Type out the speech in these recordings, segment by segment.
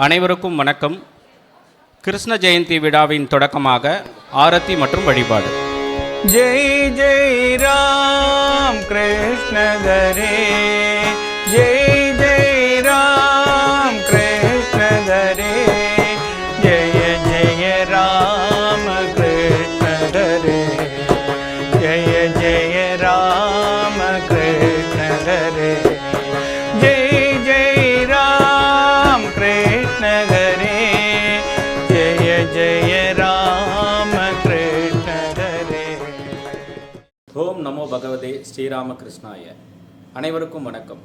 அனைவருக்கும் வணக்கம். கிருஷ்ண ஜெயந்தி விழாவின் தொடக்கமாக ஆரத்தி மற்றும் வழிபாடு. ஜெய் ஜெய் ராம் கிருஷ்ண ஹரே, ஜெய் ஜெய் ராம் கிருஷ்ண ஹரே, ஜெய ஜெய ராம கிருஷ்ண ஹரே, ஜெய ஜெய ராம கிருஷ்ண ஹரே, ஜெய் ஜெய் ராம் கிருஷ்ண ஹரே, ஜெய ஜெய ராம கிருஷ்ண ஹரே. ஓம் நமோ பகவதே ஸ்ரீராமகிருஷ்ணாய. அனைவருக்கும் வணக்கம்.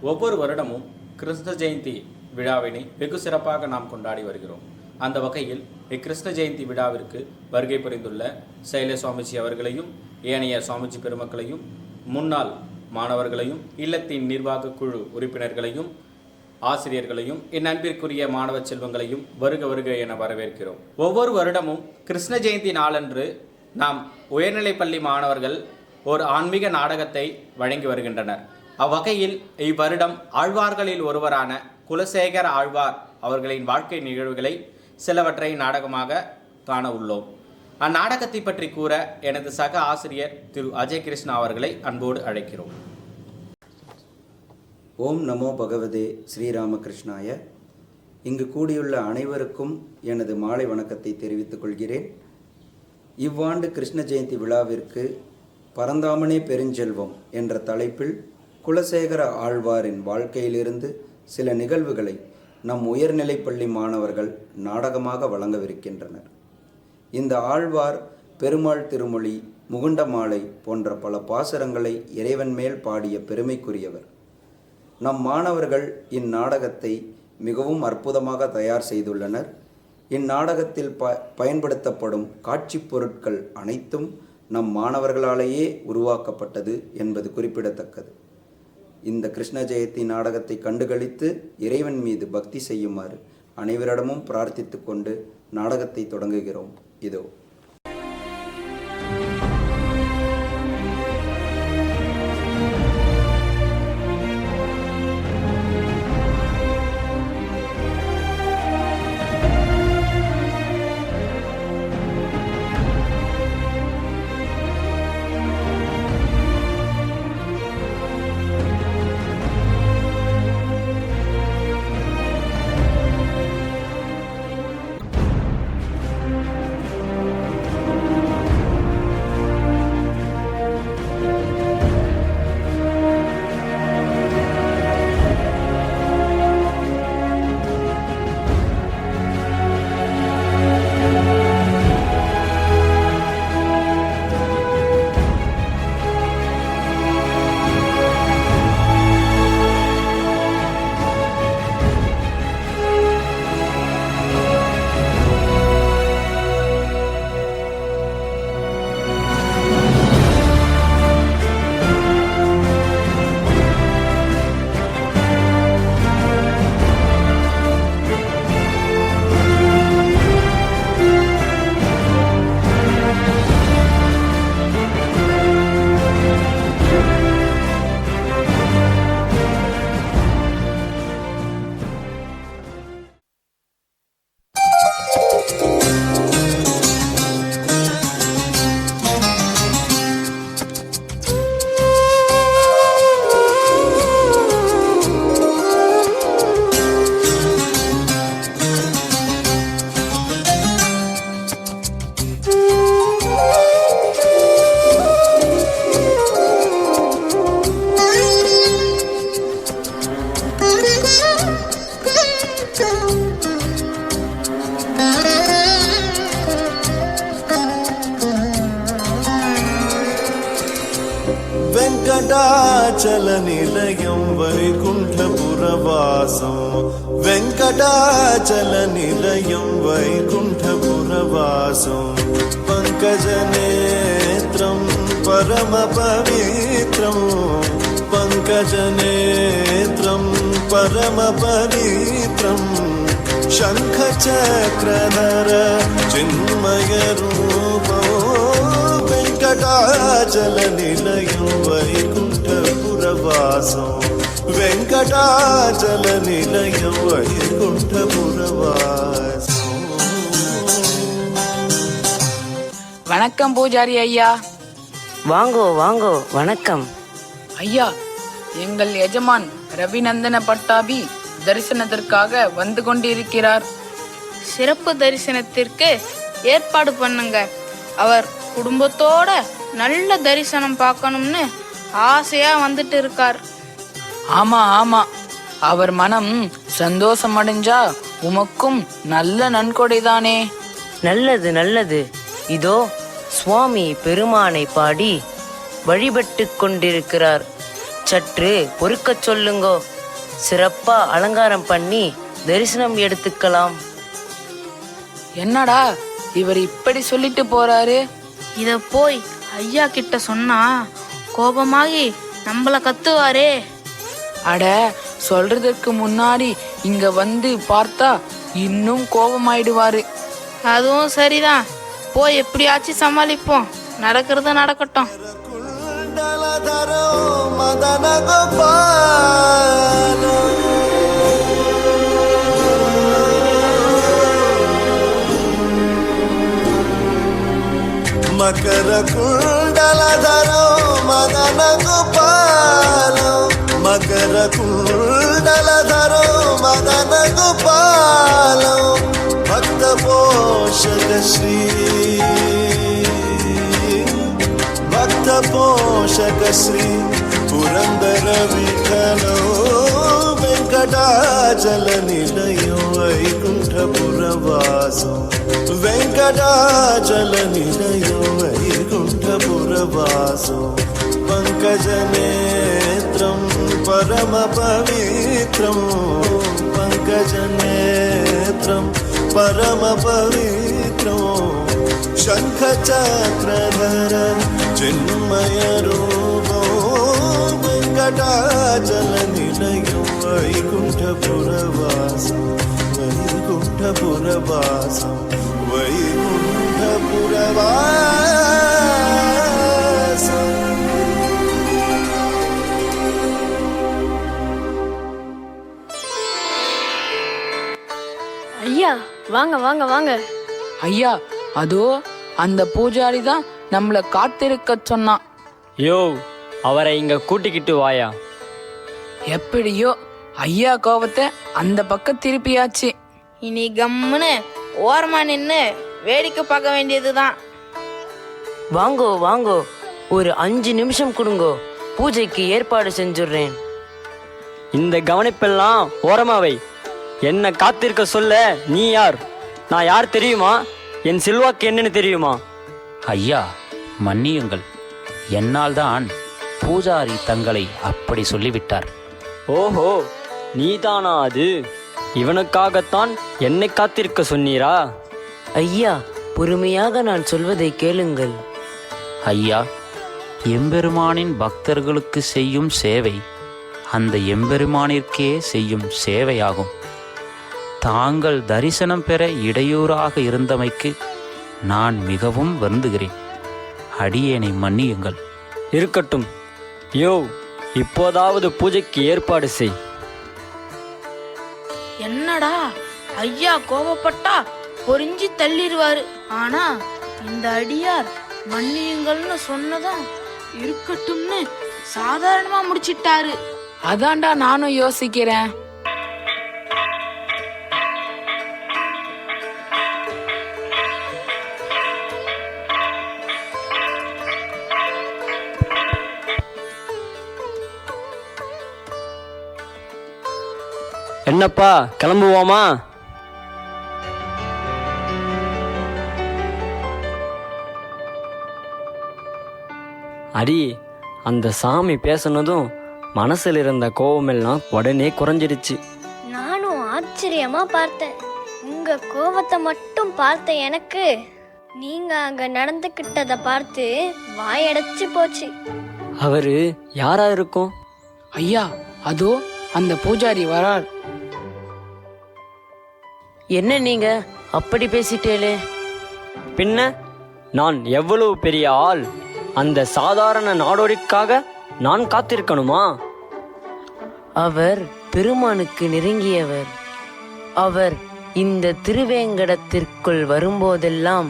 ஒவ்வொரு வருடமும் கிருஷ்ண ஜெயந்தி விழாவினை வெகு சிறப்பாக நாம் கொண்டாடி வருகிறோம். அந்த வகையில் இக்கிருஷ்ண ஜெயந்தி விழாவிற்கு வருகை புரிந்துள்ள சைல சுவாமிஜி அவர்களையும் ஏனைய சுவாமிஜி பெருமக்களையும் முன்னாள் மாணவர்களையும் இல்லத்தின் நிர்வாக குழு உறுப்பினர்களையும் ஆசிரியர்களையும் என் அன்பிற்குரிய மாணவ செல்வங்களையும் வருக வருக என வரவேற்கிறோம். ஒவ்வொரு வருடமும் கிருஷ்ண ஜெயந்தி நாளன்று நாம் உயர்நிலைப்பள்ளி மாணவர்கள் ஒரு ஆன்மீக நாடகத்தை வழங்கி வருகின்றனர். அவ்வகையில் இவ்வருடம் ஆழ்வார்களில் ஒருவரான குலசேகர ஆழ்வார் அவர்களின் வாழ்க்கை நிகழ்வுகளை சிலவற்றை நாடகமாக காண உள்ளோம். அந்நாடகத்தை பற்றி கூற எனது சக ஆசிரியர் திரு அஜய் கிருஷ்ணா அவர்களை அன்போடு அழைக்கிறோம். ஓம் நமோ பகவதே ஸ்ரீராமகிருஷ்ணாய. இங்கு கூடியுள்ள அனைவருக்கும் எனது மாலை வணக்கத்தை தெரிவித்துக் கொள்கிறேன். இவ்வாண்டு கிருஷ்ண ஜெயந்தி விழாவிற்கு பரந்தாமனே பெருஞ்செல்வம் என்ற தலைப்பில் குலசேகர ஆழ்வாரின் வாழ்க்கையிலிருந்து சில நிகழ்வுகளை நம் உயர்நிலைப்பள்ளி மாணவர்கள் நாடகமாக வழங்கவிருக்கின்றனர். இந்த ஆழ்வார் பெருமாள் திருமொழி, முகுண்டமாலை போன்ற பல பாசுரங்களை இறைவன் மேல் பாடிய பெருமைக்குரியவர். நம் மாணவர்கள் இந்நாடகத்தை மிகவும் அற்புதமாக தயார் செய்துள்ளனர். இந்நாடகத்தில் பயன்படுத்தப்படும் காட்சிப் பொருட்கள் அனைத்தும் நம் மாணவர்களாலேயே உருவாக்கப்பட்டது என்பது குறிப்பிடத்தக்கது. இந்த கிருஷ்ண ஜெயந்தி நாடகத்தை கண்டுகளித்து இறைவன் மீது பக்தி செய்யுமாறு அனைவரிடமும் பிரார்த்தித்து கொண்டு நாடகத்தை தொடங்குகிறோம். இதோ. వెంకటాచల నిలయం వైకుంఠపురవాసం, వెంకటాచల నిలయం వైకుంఠపురవాసం, పంకజనేత్రం పరమ పవిత్రం, పంకజనేత్రం పరమ పవిత్రం, శంఖచక్రధర చిన్మయ రూపం, వెంకటాచల నిలయం వైకుంఠపురవాసం, వెంకటాచల నిలయం వైకుంఠపురవాసం. புரவாசம். வணக்கம் பூஜாரி ஐயா. வாங்கோ வாங்கோ, வணக்கம். ஐயா, எங்கள் எஜமான் ரவிநந்தன பட்டாபி தரிசனத்திற்காக வந்து கொண்டிருக்கிறார். சிறப்பு தரிசனத்திற்கு ஏற்பாடு பண்ணுங்க. அவர் குடும்பத்தோட நல்ல தரிசனம் பார்க்கணும்னு ஆசையா வந்துட்டு இருக்கார். ஆமா ஆமா, அவர் மனம் சந்தோஷம் அடைஞ்சா உமக்கும் நல்ல நன்கொடைதானே. நல்லது நல்லது. இதோ சுவாமி பெருமானை பாடி வழிபட்டு கொண்டிருக்கிறார். சற்று பொறுக்கச் சொல்லுங்கோ. சிறப்பா அலங்காரம் பண்ணி தரிசனம் எடுத்துக்கலாம். என்னடா இவர் இப்படி சொல்லிட்டு போறாரு? இத போய் ஐயா கிட்ட சொன்னா கோபமாகி நம்மள கத்துவாரே. அட, சொல்றதுக்கு முன்னாடி இங்க வந்து பார்த்தா இன்னும் கோபமாயிடுவாரு. அதுவும் சரிதான். போய் எப்படியாச்சும் சமாளிப்போம். நடக்கிறது நடக்கட்டும். குண்டலதரோ மதன கோபால మకర కుండలధరో మదన గోపాలో మకర కుండలధరో మదన గోపాలో భక్త పోషక శ్రీ భక్త పోషక శ్రీ పురందర విఠలో వెంకటాచల నిలయం వైకుంఠపురవాసం వెంకటాచల నిలయం వైకుంఠపురవాసం పంకజనేత్రం పరమ పవిత్రం పంకజనేత్రం పరమ పవిత్రం శంఖచక్రధర చిన్మయ రూపో వెంకటాచల నిలయం వైకుంఠపురవాసం వైకుంఠపురవాసం వైకుంఠపురవాసం. ஐயா, வாங்க வாங்க வாங்க. ஐயா, அதோ அந்த பூஜாரி தான் நம்மள காத்திருக்க சொன்னான். யோ, அவரை இங்க கூட்டிக்கிட்டு வாயா. எப்படியோ ஐயா கோபத்தை அந்த பக்கம் திருப்பியாச்சு. இனி கம்முன்னு ஓரமா நின்னு வேடிக்கை பார்க்க வேண்டியதுதான். வாங்கோ வாங்கோ, ஒரு 5 நிமிஷம் கொடுங்கோ. பூஜைக்கு ஏற்பாடு செஞ்சுடுறேன். இந்த கவனிப்பெல்லாம் ஓரமாவை. என்ன காத்திருக்க சொல்ல நீ யார்? நான் யார் தெரியுமா? என் செல்வாக்கு என்னன்னு தெரியுமா? ஐயா, மன்னியுங்கள். என்னால் தான் பூஜாரி தங்களை அப்படி சொல்லிவிட்டார். ஓஹோ, நீதானா அது? இவனுக்காகத்தான் என்னை காத்திருக்க சொன்னீரா? ஐயா, பொறுமையாக நான் சொல்வதை கேளுங்கள். ஐயா, எம்பெருமானின் பக்தர்களுக்கு செய்யும் சேவை அந்த எம்பெருமானிற்கே செய்யும் சேவையாகும். தாங்கள் தரிசனம் பெற இடையூறாக இருந்தமைக்கு நான் மிகவும் வருந்துகிறேன். அடியேனை மன்னியுங்கள். இருக்கட்டும். யோ, இப்போதாவது பூஜைக்கு ஏற்பாடு செய். என்னடா, ஐயா கோபப்பட்டா பொறிஞ்சி தள்ளிடுவாரு. ஆனா இந்த அடியார் மன்னியுங்கள்னு சொன்னதும் இருக்கட்டும்னு சாதாரணமா முடிச்சிட்டாரு. அதான்டா நானும் யோசிக்கிறேன். என்னப்பா, கிளம்புவோமா? அடி, அந்த சாமி பேசுனதும் மனசில் இருந்த கோவமெல்லாம் உடனே குறைஞ்சிடுச்சு. நானும் ஆச்சரியமா பார்த்தேன். உங்க கோவத்தை மட்டும் பார்த்த எனக்கு நீங்க அங்க நடந்துக்கிட்டத பார்த்து வாயடைச்சு போச்சு. அவரு யாரா இருக்கும்? ஐயா, அதோ அந்த பூஜாரி வரார். என்ன நீங்க அப்படி பேசிட்டேலே? பின்ன நான் எவ்வளவு பெரிய ஆள்? அந்த சாதாரண நாடோடிக்காக நான் காத்திருக்கணுமா? அவர் பெருமானுக்கு நெருங்கியவர். அவர் இந்த திருவேங்கடத்திற்குள் வரும்போதெல்லாம்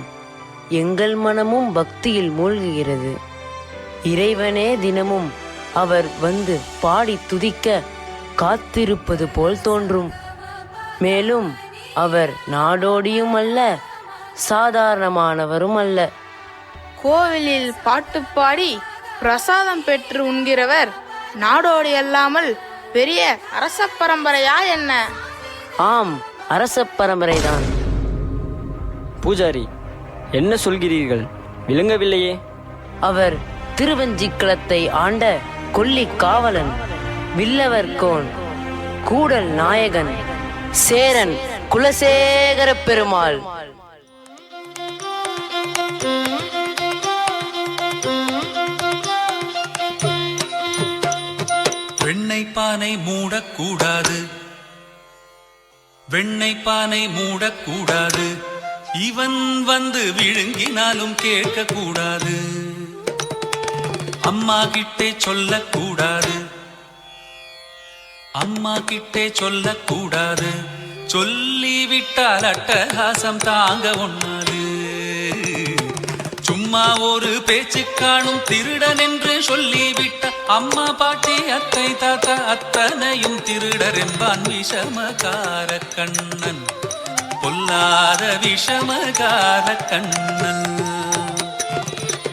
எங்கள் மனமும் பக்தியில் மூழ்குகிறது. இறைவனே தினமும் அவர் வந்து பாடி துதிக்க காத்திருப்பது போல் தோன்றும். மேலும் அவர் நாடோடியும் அல்ல, சாதாரணமானவரும் அல்ல. கோவிலில் பாட்டு பாடி பிரசாதம் பெற்று உண்கிறவர் நாடோடி அல்லாமல் பெரிய அரச பரம்பரையா என்ன? ஆம், அரச பரம்பரைதான். பூஜாரி, என்ன சொல்கிறீர்கள்? விளங்கவில்லையே. அவர் திருவஞ்சிக்களத்தை ஆண்ட கொல்லி காவலன், வில்லவர்கோன், கூடல் நாயகன், சேரன் குலசேகர பெருமாள். வெண்ணெய் பானை மூடக்கூடாது, வெண்ணெய் பானை மூடக்கூடாது, இவன் வந்து விழுங்கினாலும் கேட்க கூடாது. அம்மா கிட்டே சொல்லக்கூடாது, அம்மா கிட்டே சொல்லக்கூடாது, சொல்லிவிட்டால் அட்டகாசம் தாங்க ஒண்ணாது. சும்மா ஒரு பேச்சு காணும் திருடன் என்று சொல்லிவிட்ட அம்மா பாட்டி அத்தை தாத்தா அத்தனையும் திருடர் என்பான் விஷமகார கண்ணன், பொல்லாத விஷமகார கண்ணன்.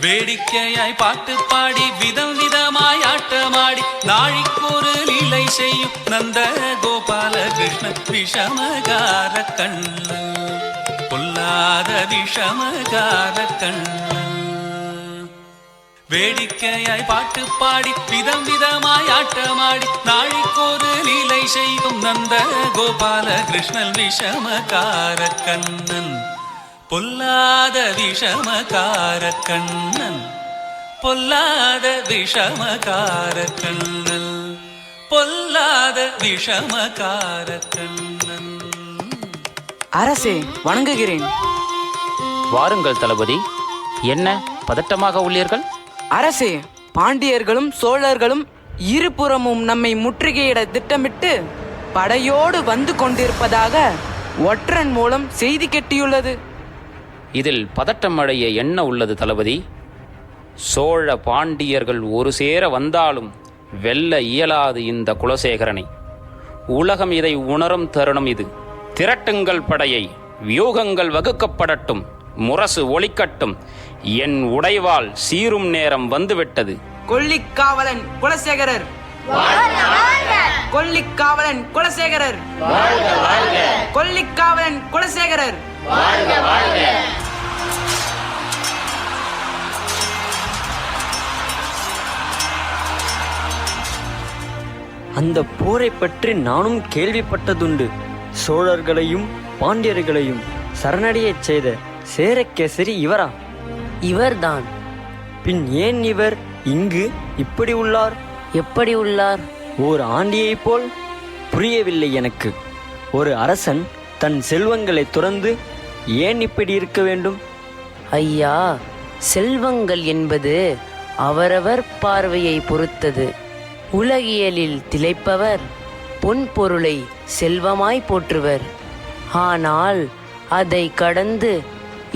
வேடிக்கையாய் பாட்டு பாடி விதம் விதமாய் ஆட்டமாடி நாழிக்கொரு லீலை செய்யும் நந்த கோபால கிருஷ்ணன் விஷமகார கண்ணன், பொல்லாத விஷமகார கண்ணன். வேடிக்கையாய் பாட்டு பாடி விதம் விதமாய் ஆட்டமாடி நாழிக்கொரு லீலை செய்யும் நந்த கோபால கிருஷ்ணன் விஷமகார கண்ணன், பொல்லாத விஷமகார கண்ணன், பொல்லாத விஷமகார கண்ணன், பொல்லாத விஷமகார கண்ணன். அரசே, வணங்குகிறேன். வாருங்கள் தளபதி. என்ன பதட்டமாக உள்ளீர்கள்? அரசே, பாண்டியர்களும் சோழர்களும் இருபுறமும் நம்மை முற்றுகையிட திட்டமிட்டு படையோடு வந்து கொண்டிருப்பதாக ஒற்றன் மூலம் செய்தி கெட்டியுள்ளது. இதில் பதட்டம் அடைய என்ன உள்ளது தளபதி? சோழ பாண்டியர்கள் ஒரு சேர வந்தாலும் வெல்ல இயலாது இந்த குலசேகரனை. உலகம் இதை உணரும் தருணம் இது. திரட்டுங்கள் படையை, வியூகங்கள் வகுக்கப்படட்டும், முரசு ஒலிக்கட்டும். என் உடைவாள் சீரும் நேரம் வந்துவிட்டது. கொல்லிக்காவலன் குலசேகரர், கொல்லிக்காவலன் குலசேகரர், கொல்லிக்காவலன் குலசேகரர். அந்த போரை பற்றி நானும் கேள்விப்பட்டதுண்டு. சோழர்களையும் பாண்டியர்களையும் சரணடையச் செய்த சேரகேசரி இவரா? இவர்தான். பின் ஏன் இவர் இங்கு இப்படி உள்ளார்? எப்படி உள்ளார்? ஓர் ஆண்டியைப் போல் புரியவில்லை எனக்கு. ஒரு அரசன் தன் செல்வங்களை துறந்து ஏன் இப்படி இருக்க வேண்டும்? ஐயா, செல்வங்கள் என்பது அவரவர் பார்வையை பொறுத்தது. உலகியலில் திளைப்பவர் பொன் பொருளை செல்வமாய் போற்றுவர். ஆனால் அதை கடந்து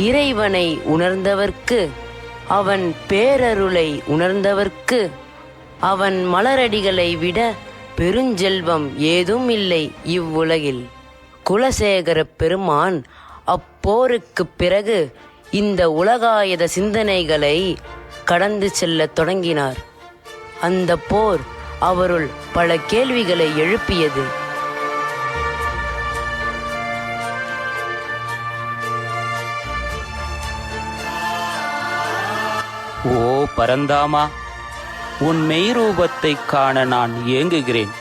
இறைவனை உணர்ந்தவர்க்கு, அவன் பேரருளை உணர்ந்தவர்க்கு, அவன் மலரடிகளை விட பெருஞ்செல்வம் ஏதும் இல்லை இவ்வுலகில். குலசேகர பெருமான் அப்போருக்குப் பிறகு இந்த உலகாயத சிந்தனைகளை கடந்து செல்லத் தொடங்கினார். அந்த போர் அவருள் பல கேள்விகளை எழுப்பியது. ஓ பரந்தாமா, உன் மெய்ரூபத்தை காண நான் ஏங்குகிறேன்.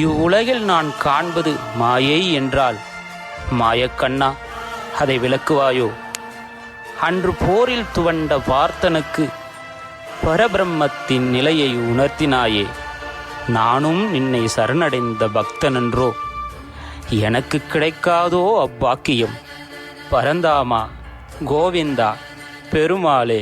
இவ்வுலகில் நான் காண்பது மாயை என்றால், மாயக்கண்ணா, அதை விளக்குவாயோ? அன்று போரில் துவண்ட பார்த்தனுக்கு பரபிரம்மத்தின் நிலையை உணர்த்தினாயே. நானும் நின்னை சரணடைந்த பக்தனன்றோ? எனக்கு கிடைக்காதோ அப்பாக்கியம்? பரந்தாமா, கோவிந்தா, பெருமாளே.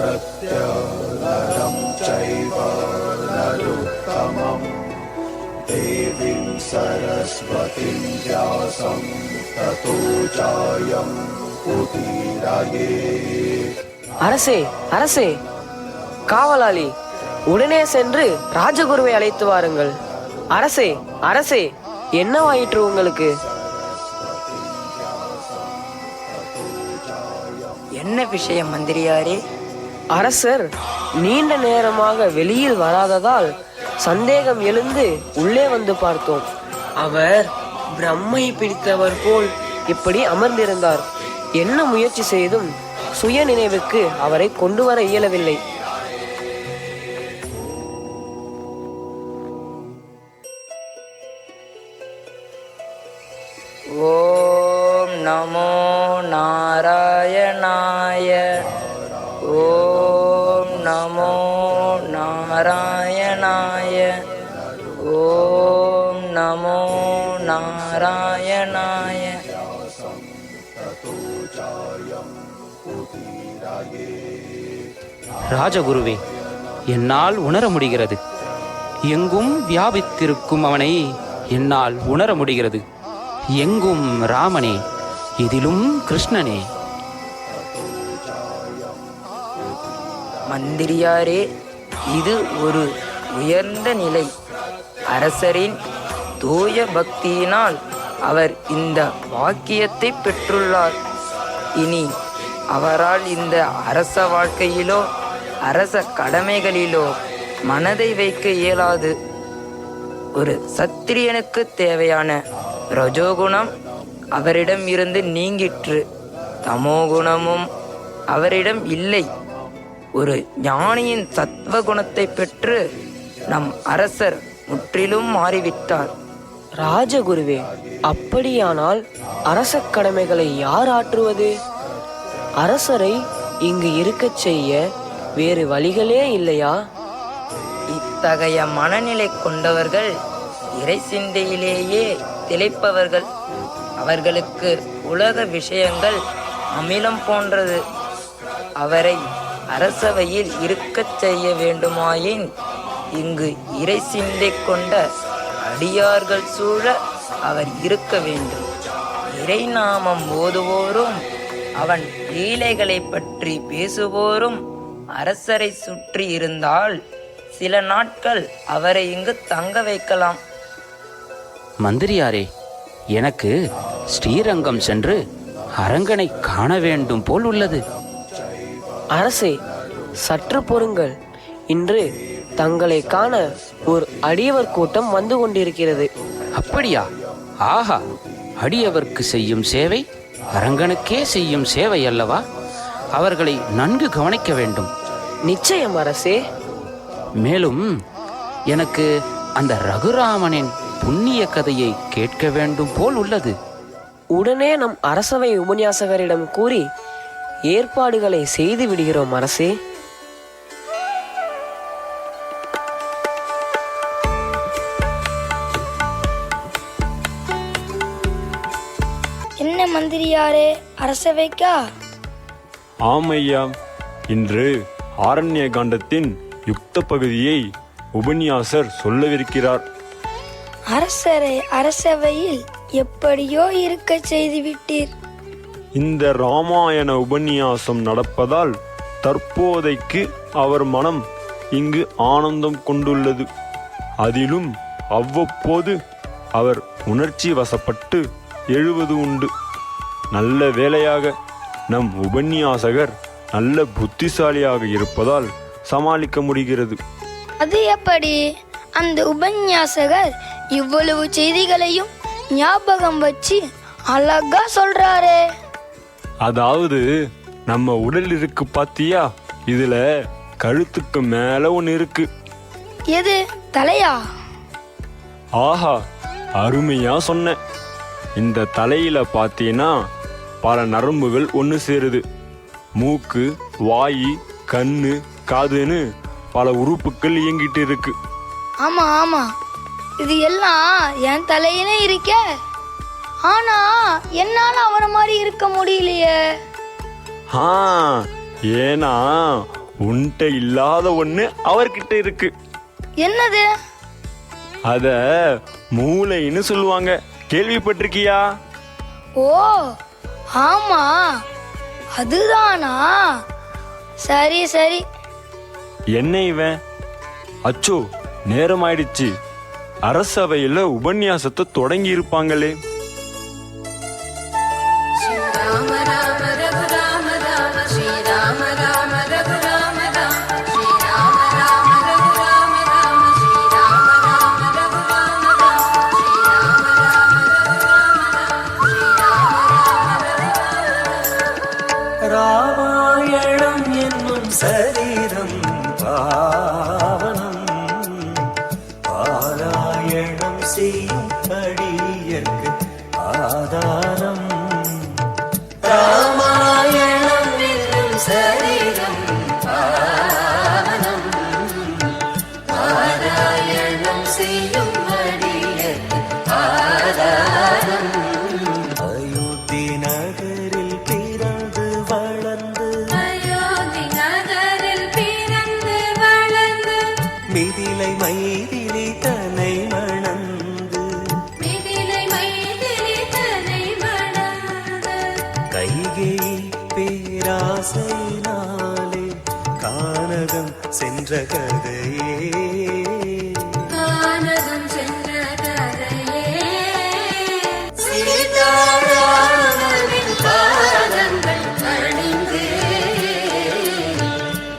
प्रत्यनरं चैव नरोत्तमं देवीं सरस्वतीं व्यासं ततो जायं उदीरये. அரசே, அரசே, காவலாளி, உடனே சென்று ராஜகுருவை அழைத்து வாருங்கள். அரசே, அரசே, என்னவாயிற்று உங்களுக்கு? என்ன விஷயம் மந்திரியாரே? அரசர் நீண்ட நேரமாக வெளியில் வராததால் சந்தேகம் எழுந்து உள்ளே வந்து பார்த்தோம். அவர் பிரம்மை பிடித்தவர் போல் இப்படி அமர்ந்திருந்தார். என்ன முயற்சி செய்தும் சுய நினைவுக்கு அவரை கொண்டு வர இயலவில்லை. ஓம் நமோ நாராயணாய. ஓம் நமோ நாராயணாய. ஓம் நமோ நாராயணாய. ராஜகுருவே, என்னால் உணர முடிகிறது. எங்கும் வியாபித்திருக்கும் அவனை என்னால் உணர முடிகிறது. எங்கும் ராமனே, இதிலும் கிருஷ்ணனே. மந்திரியாரே, இது ஒரு உயர்ந்த நிலை. அரசரின் தூய பக்தியினால் அவர் இந்த வாக்கியத்தை பெற்றுள்ளார். இனி அவரால் இந்த அரச வாழ்க்கையிலோ அரச கடமைகளிலோ மனதை வைக்க இயலாது. ஒரு சத்திரியனுக்கு தேவையான ரஜோகுணம் அவரிடம் இருந்து நீங்கிற்று. தமோகுணமும் அவரிடம் இல்லை. ஒரு ஞானியின் சத்வகுணத்தை பெற்று நம் அரசர் முற்றிலும் மாறிவிட்டார். ராஜகுருவே, அப்படியானால் அரச கடமைகளை யார் ஆற்றுவது? அரசரை இங்கு இருக்கச் செய்ய வேறு வழிகளே இல்லையா? இத்தகைய மனநிலை கொண்டவர்கள் இறை சிந்தையிலேயே திளைப்பவர்கள். அவர்களுக்கு உலக விஷயங்கள் அமிலம் போன்றது. அவரை அரசவையில் இருக்கச் செய்ய வேண்டுமாயின் இங்கு இறை சிந்தை கொண்ட அடியார்கள் சூழ அவர் இருக்க வேண்டும். இறை நாமம் ஓதுவோரும் அவன் லீலைகளை பற்றி பேசுவோரும் அரசரை சுற்றி இருந்தால் சில நாட்கள் அவரை இங்கு தங்க வைக்கலாம். மந்திரியாரே, எனக்கு ஸ்ரீரங்கம் சென்று அரங்கனை காண வேண்டும் போல் உள்ளது. அரசே, சற்று பொறுங்கள். இன்று தங்களை காண ஒரு அடியவர் கூட்டம் வந்து கொண்டிருக்கிறது. அப்படியா? ஆஹா, அடியவர்க்கு செய்யும் சேவை அரங்கனுக்கே செய்யும் சேவை அல்லவா? அவர்களை நன்கு கவனிக்க வேண்டும். நிச்சயம் அரசே. மேலும் எனக்கு அந்த ரகுராமனின் புண்ணிய கதையை கேட்க வேண்டும் போல் உள்ளது. உடனே நம் அரசவை உபன்யாசகரிடம் கூறி ஏற்பாடுகளை செய்து விடுகிறோம் அரசே. என்ன மந்திரியாரே, அரசவைக்கா? ஆமையா, இன்று ஆரண்ய காண்டத்தின் யுக்த பகுதியை உபன்யாசர் சொல்லவிருக்கிறார். அரசரை அரசவையில் எப்படியோ இருக்க செய்து விட்டீர். இந்த ராமாயண உபன்யாசம் நடப்பதால் தற்போதைக்கு அவர் மனம் இங்கு ஆனந்தம் கொண்டுள்ளது. அதிலும் அவ்வப்போது அவர் உணர்ச்சி வசப்பட்டு எழுவது உண்டு. நல்ல வேளையாக நம் உபன்யாசகர் நல்ல புத்திசாலியாக இருப்பதால் சமாளிக்க முடிகிறது. அது எப்படி? அந்த உபன்யாசகர் இவ்வளவு செய்திகளையும் ஞாபகம் வச்சு அழகா சொல்றாரே. அதாவது நம்ம உடல் இருக்கு பாத்தியா, இதுல கழுத்துக்கு மேல ஒன்று இருக்கு. எது, தலையா? ஆஹா, அருமையா சொன்ன. இந்த தலையில பாத்தீங்கன்னா பல நரம்புகள் ஒன்று சேருது. மூக்கு, வாய், கண்ணு, காதுன்னு பல உறுப்புகள் இயங்கிட்டு இருக்கு. ஆமா ஆமா, இது எல்லாம் என் தலையிலே இருக்கே. ஆனா என்னால அவரை மாதிரி இருக்க முடியலையே. ஏன்னா உன்கிட்ட இல்லாத ஒண்ணு அவர்கிட்ட இருக்கு. என்னது? அத மூளைன்னு சொல்லுவாங்க. கேள்விப்பட்டிருக்கியா? ஓ ஆமா, அதுதானா? சரி சரி. என்ன இவன்? அச்சோ, நேரம் ஆயிடுச்சு. அரசவையில உபன்யாசத்தை தொடங்கி இருப்பாங்களே. ராமாயணம் என்னும் சரீரம் பாவனம், பாராயணம் செய்யும் அடியர்க்கு ஆதாரம். ராமாயணம் என்னும் சரீரம் பாவனம், பாராயணம் செய்யும் அடியர்க்கு ஆதாரம். அயோத்தி நகரில் பிறந்து வளர்ந்து, அயோத்தி நகரில் பிறந்து வளர்ந்து, மிதிலை மைதிலி தன்னை மணந்து, மிதிலை மைதிலி தன்னை மணந்து, கைகேயி பேராசையினாலே கானகம் சென்ற கதையே, கானகம் சென்ற கதையே. சீதாராமனின் பாதங்கள் பணிந்து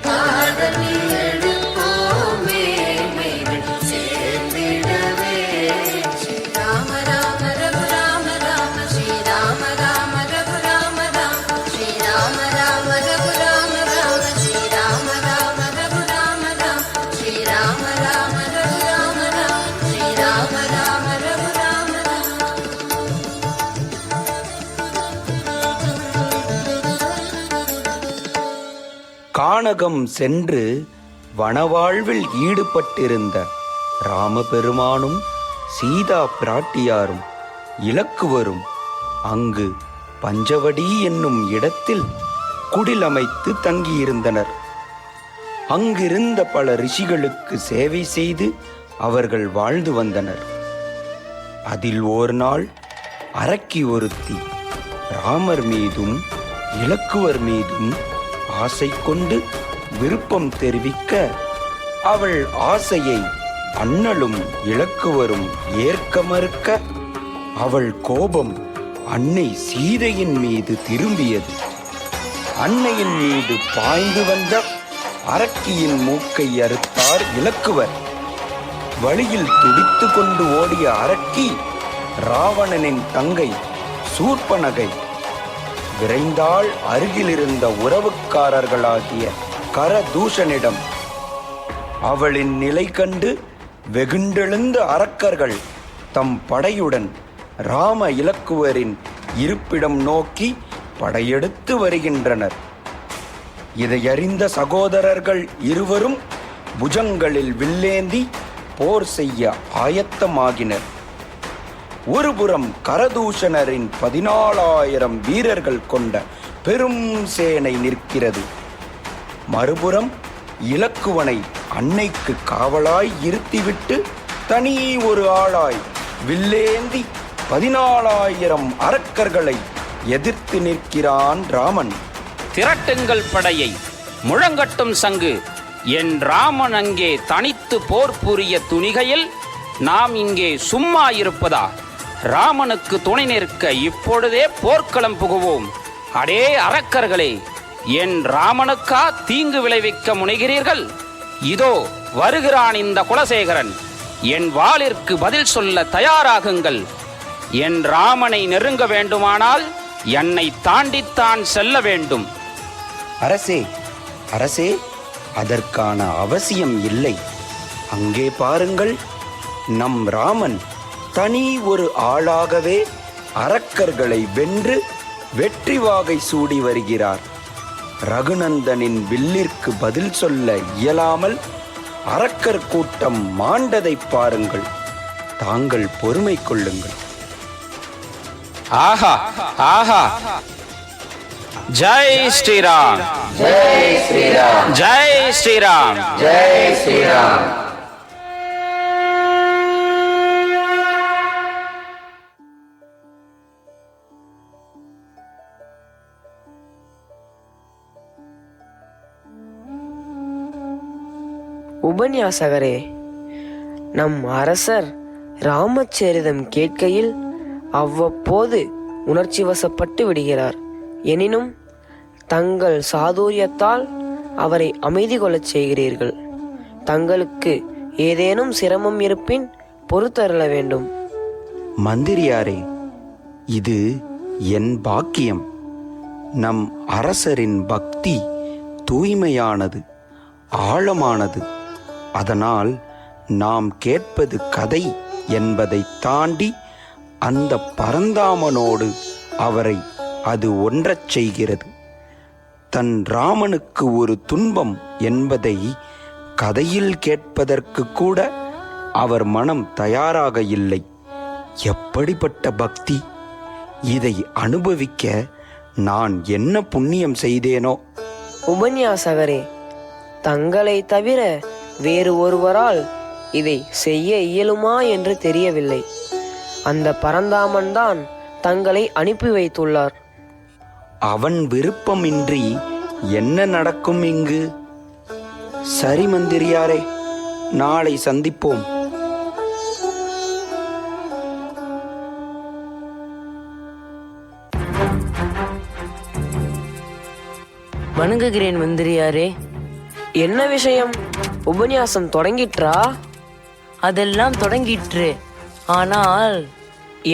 காதலி எடுப்போமே மெய்கள் சேர்ந்திடவே. ஸ்ரீராம ராம ரகுராம ராம, ஸ்ரீராம ராம ரகுராம ராம, ஸ்ரீராம ராம ரகுராம ராம, ஸ்ரீராம ராம ரகுராம ராம, ஸ்ரீராம ராம ரகுராம ராம, ஸ்ரீராம ராம ரகுராம ராம. கானகம் சென்று வனவாழ்வில் ஈடுபட்டிருந்த ராமபெருமானும் சீதா பிராட்டியாரும் இலக்குவரும் அங்கு பஞ்சவடி என்னும் இடத்தில் குடிலமைத்து தங்கியிருந்தனர். அங்கிருந்த பல ரிஷிகளுக்கு சேவை செய்து அவர்கள் வாழ்ந்து வந்தனர். அதில் ஓர் நாள் அரக்கி ஒருத்தி ராமர் மீதும் இலக்குவர் மீதும் ஆசை கொண்டு விருப்பம் தெரிவிக்க, அவள் ஆசையை அண்ணலும் இலக்குவரும் ஏற்க மறுக்க, அவள் கோபம் அன்னை சீதையின் மீது திரும்பியது. அன்னையின் மீது பாய்ந்து வந்த அரக்கியின் மூக்கை அறுத்தார் இலக்குவர். வழியில் துடித்து கொண்டு ஓடிய அரக்கி ராவணனின் தங்கை சூர்பனகை. விரைந்தாள் அருகிலிருந்த உறவுக்காரர்களாகிய கரதூஷனிடம். அவளின் நிலை கண்டு வெகுண்டெழுந்த அரக்கர்கள் தம் படையுடன் ராம இலக்குவரின் இருப்பிடம் நோக்கி படையெடுத்து வருகின்றனர். இதையறிந்த சகோதரர்கள் இருவரும் புஜங்களில் வில்லேந்தி போர் செய்ய ஆயத்தமாகினர். ஒருபுறம் கரதூஷணரின் 14,000 வீரர்கள் கொண்ட பெரும் சேனை நிற்கிறது. மறுபுறம் இலக்குவனை அன்னைக்கு காவலாய் இருத்திவிட்டு தனி ஒரு ஆளாய் வில்லேந்தி 14,000 அரக்கர்களை எதிர்த்து நிற்கிறான் ராமன். திரட்டுங்கள் படையை, முழங்கட்டும் சங்கு. என் ராமன் அங்கே தனித்து போர் புரிய துணிகையில் நாம் இங்கே சும்மா இருப்பதா? ராமனுக்கு துணை நிற்க இப்பொழுதே போர்க்களம் புகுவோம். அடே அரக்கர்களே, என் ராமனுக்கா தீங்கு விளைவிக்க முனைகிறீர்கள்? இதோ வருகிறான் இந்த குலசேகரன். என் வாளிற்கு பதில் சொல்ல தயாராகுங்கள். என் ராமனை நெருங்க வேண்டுமானால் என்னை தாண்டித்தான் செல்ல வேண்டும். அரசே, அரசே, அதற்கான அவசியம் இல்லை. அங்கே பாருங்கள், நம் ராமன் தனி ஒரு ஆளாகவே அரக்கர்களை வென்று வெற்றி வாகை சூடி வருகிறார். ரகுநந்தனின் வில்லிற்கு பதில் சொல்ல இயலாமல் அரக்கர் கூட்டம் மாண்டதை பாருங்கள். தாங்கள் பொறுமை கொள்ளுங்கள். ஆஹா ஆஹா, ஜெய் ஸ்ரீராம், ஜெய் ஸ்ரீராம், ஜெய் ஸ்ரீராம், ஜெய் ஸ்ரீராம். உபன்யாசகரே, நம் அரசர் ராமச்சரிதம் கேட்கையில் அவ்வப்போது உணர்ச்சி வசப்பட்டு விடுகிறார். எனினும் தங்கள் சாதுரியத்தால் அவரை அமைதி கொள்ளச் செய்கிறீர்கள். தங்களுக்கு ஏதேனும் சிரமம் இருப்பின் பொறுத்தருள வேண்டும். மந்திரியாரே, இது என் பாக்கியம். நம் அரசரின் பக்தி தூய்மையானது, ஆழமானது. அதனால் நாம் கேட்பது கதை என்பதை தாண்டி அந்த பரந்தாமனோடு அவரை அது ஒன்றச் செய்கிறது. தன் ராமனுக்கு ஒரு துன்பம் என்பதை கதையில் கேட்பதற்கு கூட அவர் மனம் தயாராக இல்லை. எப்படிப்பட்ட பக்தி! இதை அனுபவிக்க நான் என்ன புண்ணியம் செய்தேனோ? உபன்யாசகரே, தங்களை தவிர வேறு ஒருவரால் இதை செய்ய இயலுமா என்று தெரியவில்லை. அந்த பரந்தாமன் தான் தங்களை அனுப்பி வைத்துள்ளார். அவன் விருப்பமின்றி என்ன நடக்கும் இங்கு? சரி மந்திரியாரே, நாளை சந்திப்போம். வணங்குகிறேன் மந்திரியாரே. என்ன விஷயம்? உபன்யாசம் தொடங்கிற்றா? அதெல்லாம் தொடங்கிற்று. ஆனால்